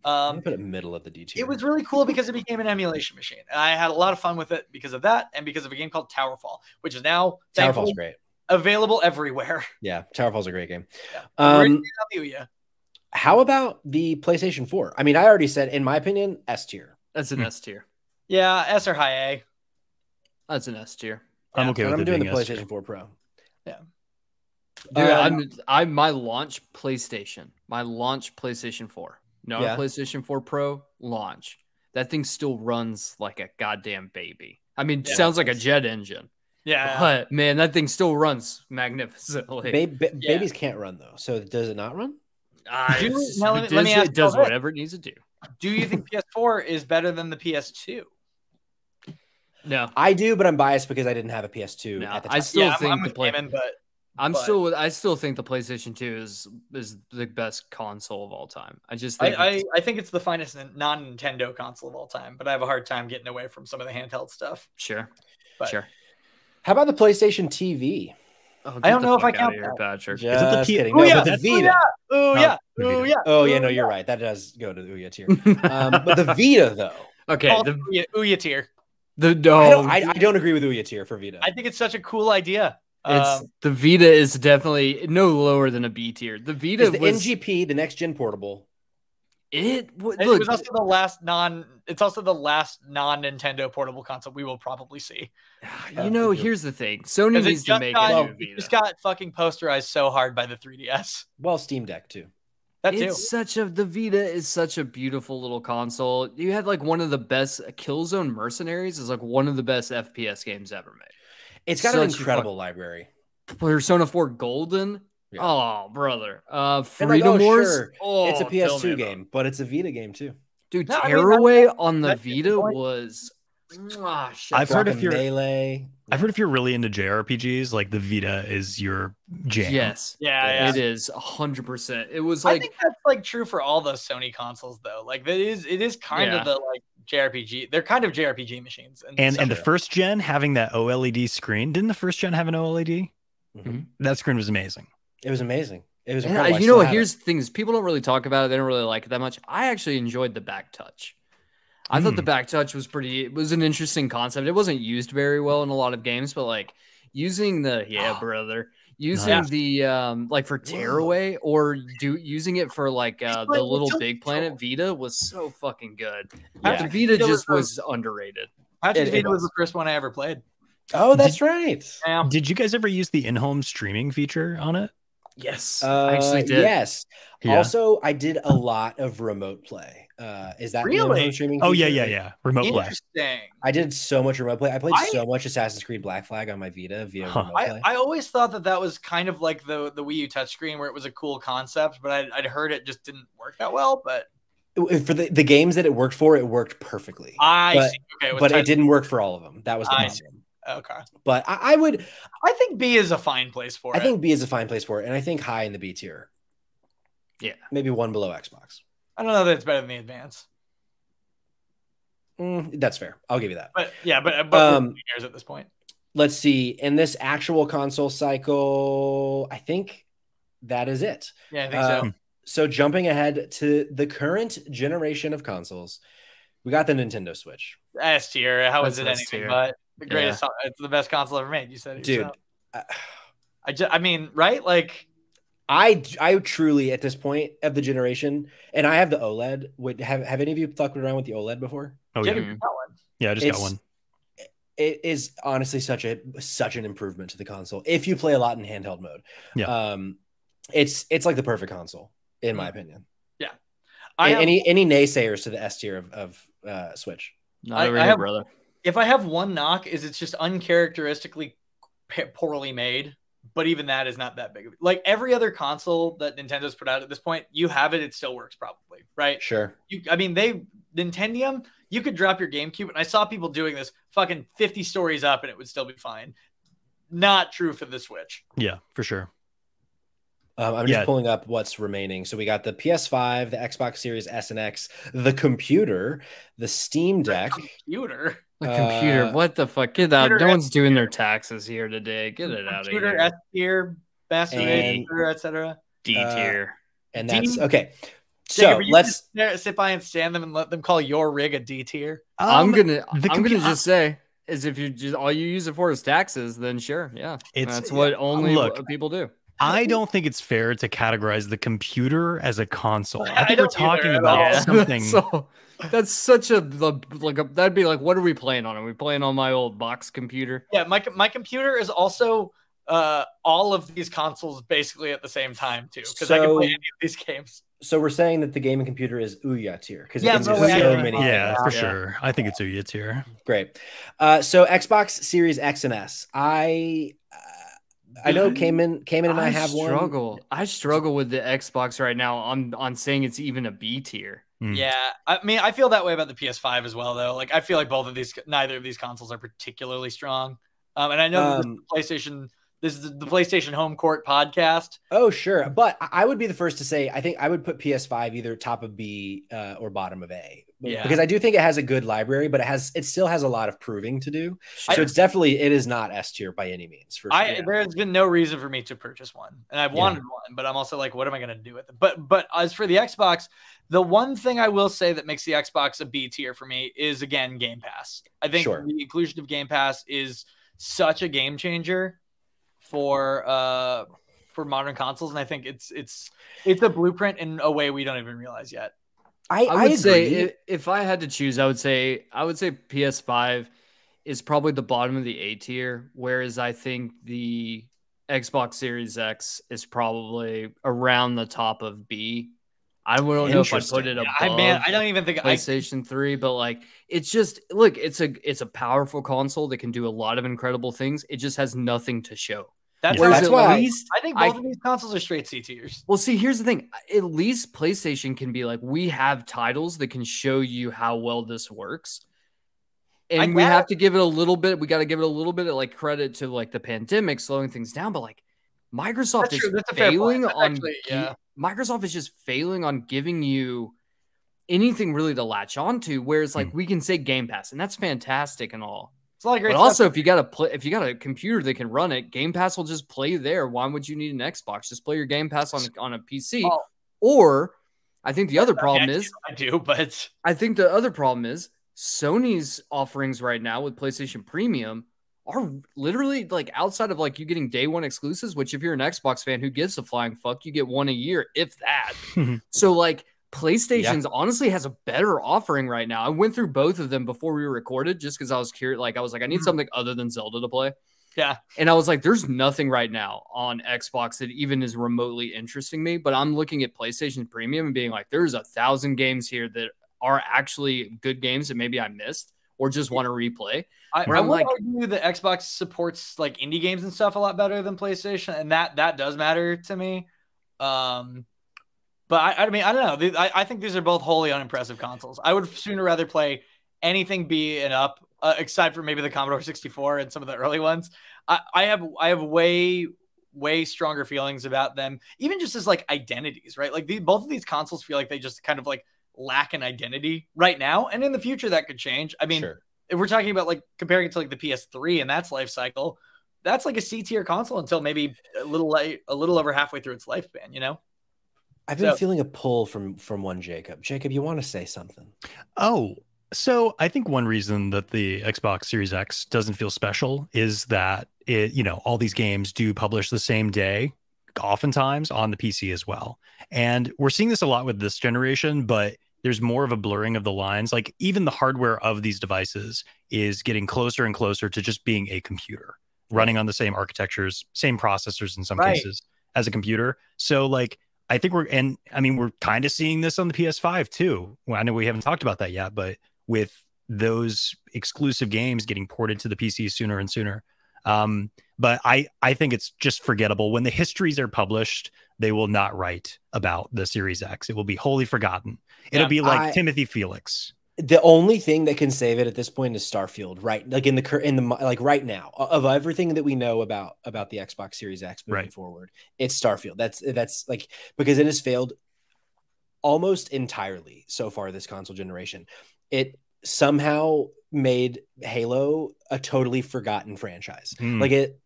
Put it middle of the D tier. It was really cool because it became an emulation machine. And I had a lot of fun with it because of that, and because of a game called Towerfall, which is now great, available everywhere. Yeah, Towerfall's a great game. Yeah. How about the PlayStation 4? I mean, I already said, in my opinion, S tier. That's an S tier. Yeah, S or high A. That's an S tier. I'm okay with it. I'm doing the being PlayStation 4 Pro. Yeah. Dude, my launch PlayStation 4. No, PlayStation 4 Pro launch. That thing still runs like a goddamn baby. I mean, it sounds like a jet engine. Yeah. But, man, that thing still runs magnificently. Babies can't run, though. So does it not run? Let me ask, it does whatever it needs to do. Do you think PS4 is better than the PS2? No. I do, but I'm biased because I didn't have a PS2 at the time. I still think I'm I still think the PlayStation 2 is the best console of all time. I just think I think it's the finest non-Nintendo console of all time, but I have a hard time getting away from some of the handheld stuff. Sure. How about the PlayStation TV? Oh, I don't know if I count here, Patrick. Is it the kidding? No, but the Vita. Oh yeah. Oh yeah, no, you're right. That does go to the Ouya tier. But the Vita, though. Okay, the Ouya tier. I don't agree with Ouya tier for Vita. I think it's such a cool idea. The Vita is definitely no lower than a B tier. The Vita was the NGP, the next gen portable. It was also the last non-Nintendo portable console we will probably see. Here's the thing. Sony needs to make a new Vita. It just got fucking posterized so hard by the 3DS. Well, Steam Deck too. The Vita is such a beautiful little console. You had like one of the best Killzone Mercenaries is like one of the best FPS games ever made. It's got an incredible library. Persona 4 Golden. Yeah. Oh, brother. Freedom Wars. Sure. It's a PS2 game, but it's a Vita game too. Dude, Tearaway on the Vita was I've heard if you're Melee. I've heard if you're really into JRPGs, like the Vita is your jam. Yes. Yeah, it is 100%. It was I like think that's like true for all those Sony consoles though. Like it is kind of the like JRPG. They're kind of JRPG machines. And the first gen having that OLED screen. Didn't the first gen have an OLED? Mm-hmm. That screen was amazing. It was amazing. It was and incredible. you know what? Here's the things. People don't really talk about it. They don't really like it that much. I actually enjoyed the back touch. I thought the back touch was it was an interesting concept. It wasn't used very well in a lot of games, but like using the using the like for tearaway or using it for like the little Big Planet Vita was so fucking good. The Vita just was underrated. Patrick's Vita was the first one I ever played. Oh, that's right. Did you guys ever use the in-home streaming feature on it? Yes, I actually did. Yes. Yeah. Also, I did a lot of remote play. Is that really streaming? Oh yeah. Remote play. Interesting. I did so much remote play. I played so much Assassin's Creed Black Flag on my Vita via remote play. I always thought that was kind of like the Wii U touchscreen, where it was a cool concept, but I'd heard it just didn't work that well. But for the games that it worked for, it worked perfectly. I see. Okay, but it didn't work for all of them. That was the problem. Okay, but I think B is a fine place for it. I think B is a fine place for it, and I think high in the B tier. Yeah, maybe one below Xbox. I don't know that it's better than the Advance. That's fair. I'll give you that. But years at this point. Let's see. In this actual console cycle, I think that is it. Yeah, I think so. So jumping ahead to the current generation of consoles, we got the Nintendo Switch. S tier. How is it anything but the greatest? Yeah. It's the best console ever made. You said it, dude. I mean, right? Like, I truly at this point of the generation, and I have the OLED. Would have any of you fucked around with the OLED before? Oh yeah, I just got one. It is honestly such an improvement to the console if you play a lot in handheld mode. Yeah, it's like the perfect console in my opinion. Yeah. Any naysayers to the S tier of Switch? Not over here, brother. If I have one knock, is it's just uncharacteristically poorly made. But even that is not that big. Like every other console that Nintendo's put out at this point, you have it still works probably, right? Sure. Nintendium, you could drop your GameCube, and I saw people doing this fucking 50 stories up, and it would still be fine. Not true for the Switch. Yeah, for sure. I'm just pulling up what's remaining. So we got the PS5, the Xbox Series S and X, the computer, the Steam Deck. The computer. What the fuck? Get out. No one's doing their taxes here today. Get it out of here. Computer S tier, Master Race, etc. D tier. And that's okay. So let's sit by and stand them and let them call your rig a D tier. I'm gonna just say is if you just all you use it for is taxes, then sure, yeah, that's what only people do. I don't think it's fair to categorize the computer as a console. I think we're talking about something. That's such that'd be like, what are we playing on? Are we playing on my old box computer? Yeah, my computer is also all of these consoles basically at the same time too, because I can play any of these games. So we're saying that the gaming computer is Ouya tier because for sure. I think it's Ouya tier. Great. So Xbox Series X and S. I know Cayman and I have one. I struggle with the Xbox right now on saying it's even a B tier. Yeah, I mean, I feel that way about the PS5 as well, though. Like, I feel like neither of these consoles are particularly strong. And I know this is the PlayStation Home Court podcast. Oh, sure. But I would be the first to say, I think I would put PS5 either top of B or bottom of A. Yeah. Because I do think it has a good library, but it still has a lot of proving to do. So it is not S tier by any means. For sure. There's been no reason for me to purchase one. And I've wanted one, but I'm also like, what am I going to do with it? But as for the Xbox, the one thing I will say that makes the Xbox a B tier for me is, again, Game Pass. I think the inclusion of Game Pass is such a game changer for modern consoles, and I think it's a blueprint in a way we don't even realize yet. I would say if I had to choose, I would say PS5 is probably the bottom of the A tier, whereas I think the Xbox Series X is probably around the top of B. I don't know if I put it above. I don't even think PlayStation 3, but like it's just it's a powerful console that can do a lot of incredible things. It just has nothing to show. That's why I think both of these consoles are straight C tiers. Well, see, here's the thing. At least PlayStation can be like, we have titles that can show you how well this works. And we have to give it a little bit. We got to give it a little bit of like credit to like the pandemic slowing things down. But like Microsoft is failing on. Microsoft is just failing on giving you anything really to latch onto. Whereas like we can say Game Pass, and that's fantastic and all. It's a lot of great stuff. Also, if you got a computer that can run it, Game Pass will just play there. Why would you need an Xbox? Just play your Game Pass on a PC. Or I think the other problem is I think the other problem is Sony's offerings right now with PlayStation Premium are literally like outside of like you getting day one exclusives, which if you're an Xbox fan, who gives a flying fuck, you get one a year, if that. So like PlayStation's honestly has a better offering right now. I went through both of them before we recorded just because I was curious. Like I was like, I need something other than Zelda to play. Yeah. And I was like, there's nothing right now on Xbox that even is remotely interesting me. But I'm looking at PlayStation Premium and being like, there's 1,000 games here that are actually good games that maybe I missed or just want to replay. I would argue that Xbox supports like indie games and stuff a lot better than PlayStation, and that does matter to me. But I mean, I don't know. I think these are both wholly unimpressive consoles. I would sooner rather play anything B and up, except for maybe the Commodore 64 and some of the early ones. I have way stronger feelings about them, even just as like identities, right? Like both of these consoles feel like they just kind of like lack an identity right now, and in the future that could change. I mean, if we're talking about like comparing it to like the PS3 and that's life cycle, that's like a C tier console until maybe a little over halfway through its lifespan, you know? I've been feeling a pull from one Jacob. Jacob, you want to say something? Oh, so I think one reason that the Xbox Series X doesn't feel special is that it, you know, all these games do publish the same day, oftentimes on the PC as well. And we're seeing this a lot with this generation, but there's more of a blurring of the lines. Like even the hardware of these devices is getting closer and closer to just being a computer running on the same architectures, same processors in some cases as a computer. So like, I think we're kind of seeing this on the PS5 too. Well, I know we haven't talked about that yet, but with those exclusive games getting ported to the PC sooner and sooner. But I think it's just forgettable. When the histories are published, they will not write about the Series X. It will be wholly forgotten. It'll be like Timothy Felix. The only thing that can save it at this point is Starfield, right? Like in the like right now, of everything that we know about the Xbox Series X moving forward, it's Starfield. That's like, because it has failed almost entirely so far this console generation. It somehow made Halo a totally forgotten franchise. Like it.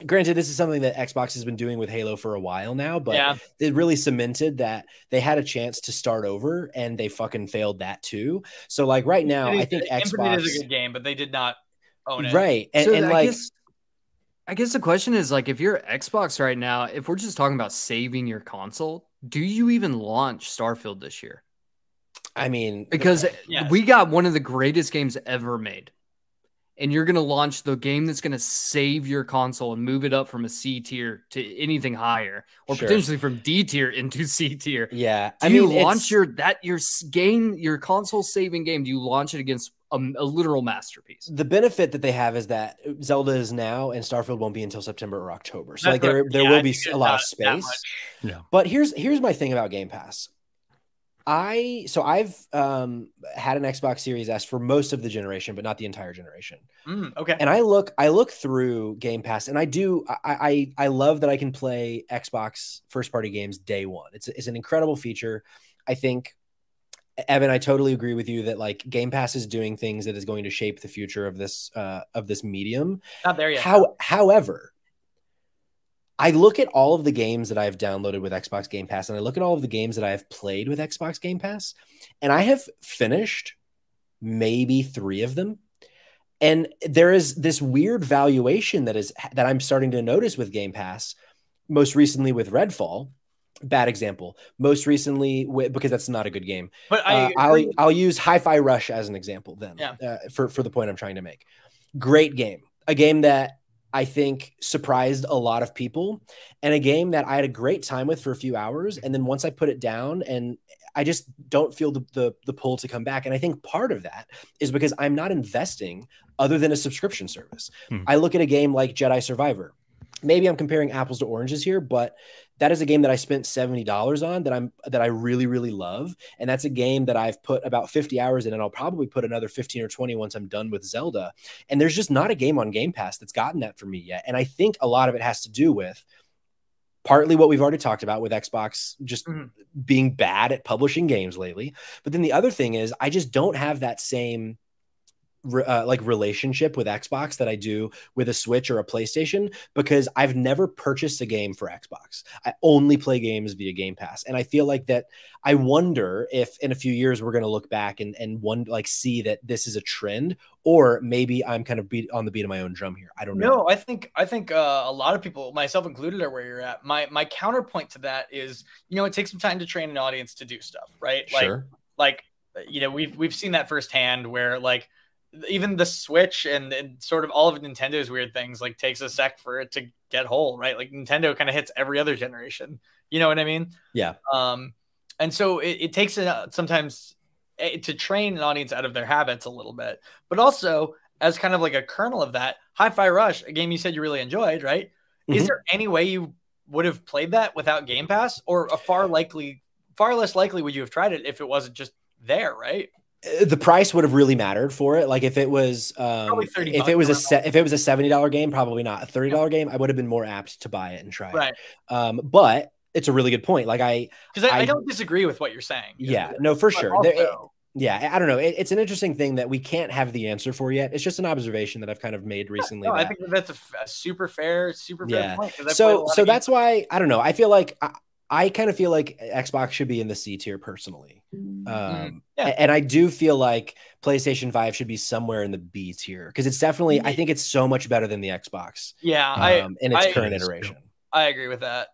Granted, this is something that Xbox has been doing with Halo for a while now, but it really cemented that they had a chance to start over and they fucking failed that too. So like right now, I think Xbox is a good game, but they did not own it. Right. And, so and I guess the question is like, if you're Xbox right now, if we're just talking about saving your console, do you even launch Starfield this year? I mean, because we got one of the greatest games ever made. And you're going to launch the game that's going to save your console and move it up from a C tier to anything higher, or potentially from D tier into C tier. Yeah. Do you launch your console saving game? Do you launch it against a literal masterpiece? The benefit that they have is that Zelda is now and Starfield won't be until September or October. So like there will be a lot of space. Yeah. But here's my thing about Game Pass. I've had an Xbox Series S for most of the generation, but not the entire generation. Okay. And I look through Game Pass, and I love that I can play Xbox first party games day one. It's an incredible feature. I think, Evan, I totally agree with you that like Game Pass is doing things that is going to shape the future of this medium. Not there yet. However, I look at all of the games that I've downloaded with Xbox Game Pass, and I look at all of the games that I have played with Xbox Game Pass, and I have finished maybe 3 of them. And there is this weird valuation that I'm starting to notice with Game Pass, most recently with Redfall. Bad example. Most recently, because that's not a good game. But I'll use Hi-Fi Rush as an example then, for the point I'm trying to make. Great game. A game that I think surprised a lot of people, and a game that I had a great time with for a few hours. And then once I put it down, and I just don't feel the pull to come back. And I think part of that is because I'm not investing other than a subscription service. I look at a game like Jedi Survivor. maybe I'm comparing apples to oranges here, but that is a game that I spent $70 on that I really, really love. And that's a game that I've put about 50 hours in, and I'll probably put another 15 or 20 once I'm done with Zelda. And there's just not a game on Game Pass that's gotten that for me yet. And I think a lot of it has to do with partly what we've already talked about with Xbox just being bad at publishing games lately. But then the other thing is I just don't have that same like relationship with Xbox that I do with a Switch or a PlayStation, because I've never purchased a game for Xbox. I only play games via Game Pass. And I feel like that I wonder if in a few years we're going to look back and like see that this is a trend, or maybe I'm kind of on the beat of my own drum here. I don't know. No, I think a lot of people, myself included, are where you're at. My counterpoint to that is, it takes some time to train an audience to do stuff, right? Sure. Like we've seen that firsthand where like even the Switch and sort of all of Nintendo's weird things like takes a sec for it to get whole, right? Like Nintendo kind of hits every other generation. You know what I mean? Yeah. And so it takes sometimes to train an audience out of their habits a little bit, but also as kind of like a kernel of that, Hi-Fi Rush, a game you said you really enjoyed, right? Is there any way you would have played that without Game Pass, or far less likely would you have tried it if it wasn't just there, right? The price would have really mattered for it. Like if it was, if it was a $70 game, probably not. A $30 game, I would have been more apt to buy it and try it. But it's a really good point. Like I don't disagree with what you're saying. Yeah, no, for sure. Also, I don't know. It's an interesting thing that we can't have the answer for yet. It's just an observation that I've kind of made recently. No, I think that's a super fair point. So that's why, I don't know. I feel like I kind of feel like Xbox should be in the C tier personally. And I do feel like PlayStation 5 should be somewhere in the B tier, because it's definitely, I think it's so much better than the Xbox. Yeah. In its current iteration. I agree with that.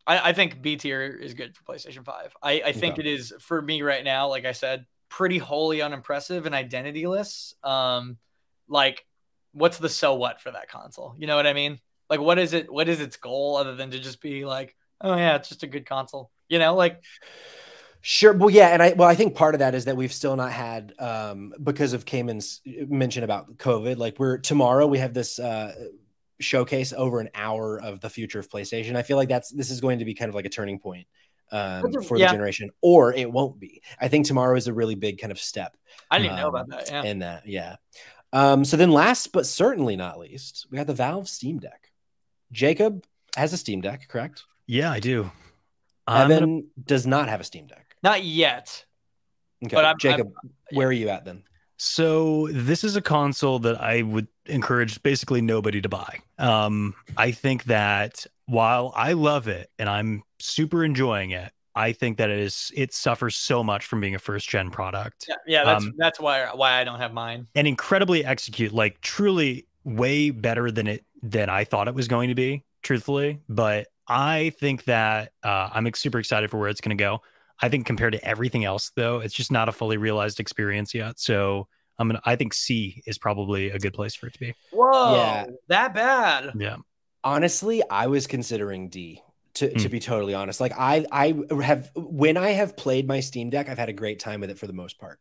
I think B tier is good for PlayStation 5. I think it is for me right now, like I said, pretty wholly unimpressive and identityless. Like what's the so what for that console? You know what I mean? Like what is its goal other than to just be like, oh yeah, it's just a good console, like. Sure. Well, yeah. And I think part of that is that we've still not had, because of Cayman's mention about COVID, like tomorrow we have this, showcase over an hour of the future of PlayStation. I feel like this is going to be kind of like a turning point, for the generation, or it won't be. I think tomorrow is a really big kind of step. I didn't even know about that. Yeah. In that. Yeah. So then last, but certainly not least, we got the Valve Steam Deck. Jacob has a Steam Deck, correct? Yeah, I do. Evan does not have a Steam Deck. Not yet. Okay. But Jacob, where are you at then? So this is a console that I would encourage basically nobody to buy. I think that while I love it and I'm super enjoying it, I think that it suffers so much from being a first gen product. Yeah, that's why I don't have mine. And incredibly execute, like truly way better than I thought it was going to be, truthfully. But I think that I'm super excited for where it's going to go. I think compared to everything else, though, it's just not a fully realized experience yet. So I think C is probably a good place for it to be. Whoa, yeah, that bad? Yeah. Honestly, I was considering D. To be totally honest, like when I have played my Steam Deck, I've had a great time with it for the most part.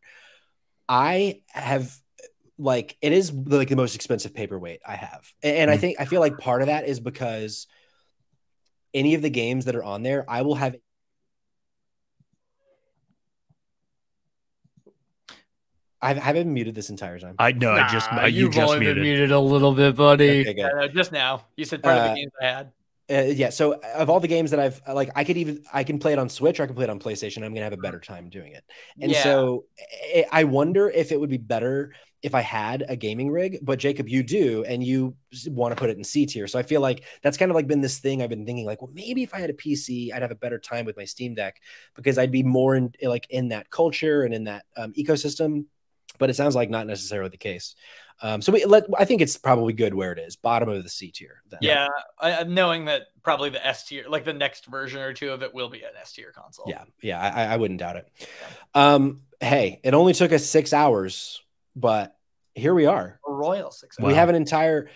I have like, it is like the most expensive paperweight I have, and I feel like part of that is because any of the games that are on there, I will have. I've been muted this entire time. I know. You've only been muted a little bit, buddy. Okay, good. Just now. You said part of the games I had. Yeah. So of all the games that I've I can play it on Switch, or I can play it on PlayStation. I'm gonna have a better time doing it. And so I wonder if it would be better if I had a gaming rig. But Jacob, you do, and you want to put it in C tier. So I feel like that's kind of like been this thing I've been thinking, like, well, maybe if I had a PC, I'd have a better time with my Steam Deck, because I'd be more in that culture and in that ecosystem. But it sounds like not necessarily the case. So I think it's probably good where it is, bottom of the C tier. Then. Yeah, knowing that probably the S tier, like the next version or two of it, will be an S tier console. Yeah, I wouldn't doubt it. Yeah. Hey, it only took us 6 hours, but here we are. A royal 6 hours. We have an entire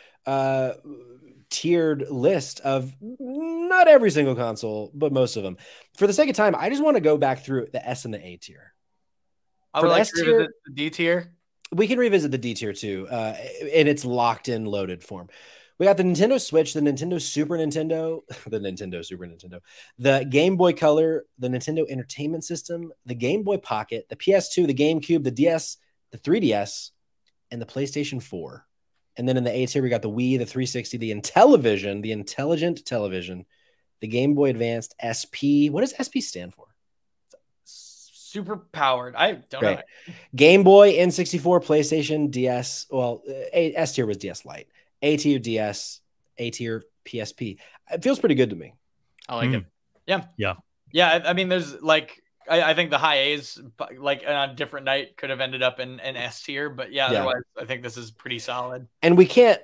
tiered list of not every single console, but most of them. For the sake of time, I just want to go back through the S and the A tier. I would like to revisit the D tier. We can revisit the D tier too, in its locked in loaded form. We got the Nintendo Switch, the Nintendo Super Nintendo, the Nintendo Super Nintendo, the Game Boy Color, the Nintendo Entertainment System, the Game Boy Pocket, the PS2, the GameCube, the DS, the 3DS, and the PlayStation 4. And then in the A tier, we got the Wii, the 360, the Intellivision, the Intelligent Television, the Game Boy Advanced SP. What does SP stand for? Super powered. I don't know. Game Boy, N64, PlayStation, DS. Well, S tier was DS Lite. A tier DS, A tier PSP. It feels pretty good to me. I like it. Yeah. I mean, there's like, I think the high A's, like on a different night, could have ended up in S tier, but otherwise, I think this is pretty solid. And we can't,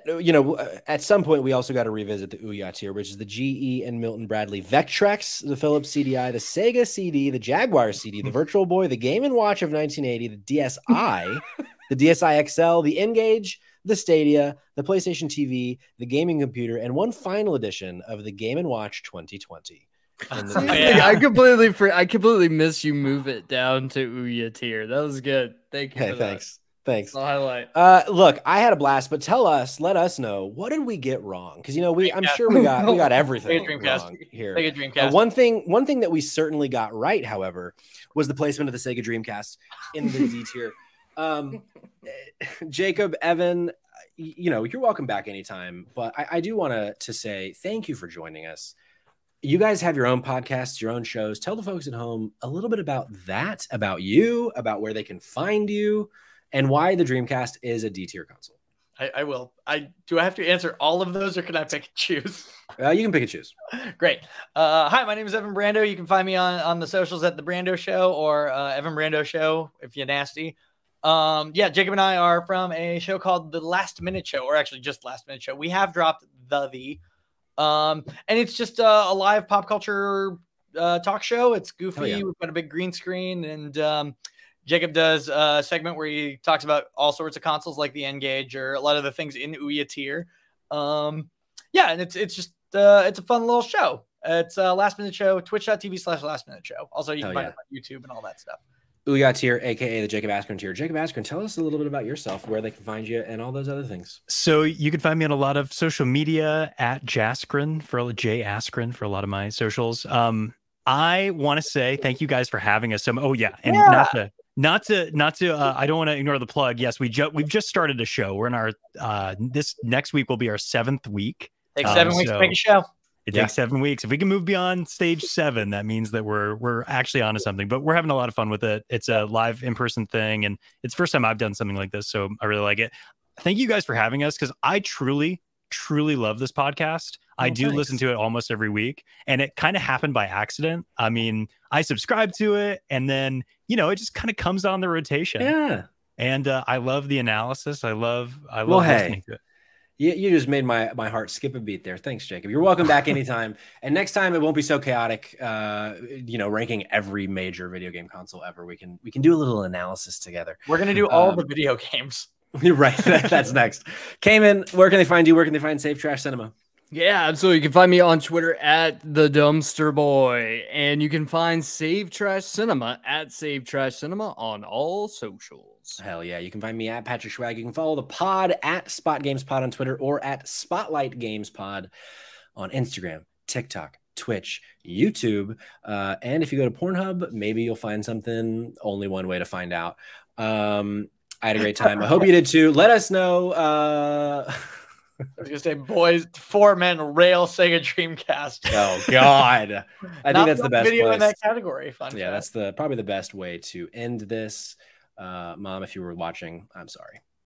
at some point, we also got to revisit the Ouya tier, which is the GE and Milton Bradley Vectrex, the Philips CDI, the Sega CD, the Jaguar CD, the Virtual Boy, the Game & Watch of 1980, the DSi, the DSi XL, the N-Gage, the Stadia, the PlayStation TV, the gaming computer, and one final edition of the Game & Watch 2020. I completely miss you move it down to Ouya tier. That was good. Thank you. Thanks. The highlight. Look, I had a blast, but let us know, what did we get wrong? Because I'm sure we got everything wrong here. Sega Dreamcast. One thing that we certainly got right, however, was the placement of the Sega Dreamcast in the D tier. Jacob, Evan, you're welcome back anytime, but I do want to say thank you for joining us. You guys have your own podcasts, your own shows. Tell the folks at home a little bit about that, about you, about where they can find you, and why the Dreamcast is a D tier console. I will. Do I have to answer all of those, or can I pick and choose? You can pick and choose. Great. Hi, my name is Evan Brando. You can find me on the socials at the Brando Show or Evan Brando Show if you're nasty. Jacob and I are from a show called The Last Minute Show, or actually just Last Minute Show. We have dropped and it's just a live pop culture talk show. It's goofy. Yeah. We've got a big green screen, and Jacob does a segment where he talks about all sorts of consoles like the N-Gage or a lot of the things in Ouya tier. And it's just it's a fun little show. It's a Last Minute Show, twitch.tv/Last Minute Show. Also, you can find it on YouTube and all that stuff. Ouya tier, aka the Jacob Askren tier. Jacob Askren, tell us a little bit about yourself, where they can find you, and all those other things. So you can find me on a lot of social media at Jaskren for J Askren for a lot of my socials. I want to say thank you guys for having us. Not to I don't want to ignore the plug. Yes, we've just started a show. We're in our this next week will be our 7th week. Takes 7 weeks to make a show. It takes 7 weeks. If we can move beyond stage 7, that means that we're actually onto something. But we're having a lot of fun with it. It's a live in-person thing, and it's the first time I've done something like this, so I really like it. Thank you guys for having us, because I truly love this podcast. I do listen to it almost every week, and it kind of happened by accident. I mean, I subscribe to it, and then it just kind of comes on the rotation. Yeah, and I love the analysis. I love listening to it. You just made my heart skip a beat there. Thanks, Jacob. You're welcome back anytime. And next time it won't be so chaotic. Ranking every major video game console ever. We can do a little analysis together. We're gonna do all the video games. You're right. That's next. Cayman, where can they find you? Where can they find Safe Trash Cinema? Yeah, absolutely. You can find me on Twitter at the Dumpster Boy, and you can find Save Trash Cinema at Save Trash Cinema on all socials. Hell yeah. You can find me at Patrick Schwag. You can follow the pod at Spot Games Pod on Twitter, or at Spotlight Games Pod on Instagram, TikTok, Twitch, YouTube. And if you go to Pornhub, maybe you'll find something. Only one way to find out. I had a great time. I hope you did too. Let us know. I was gonna say, boys, 4 men rail Sega Dreamcast. Oh God, I think that's the best video place. In that category. Fun. Yeah, fact. That's probably the best way to end this. Mom, if you were watching, I'm sorry.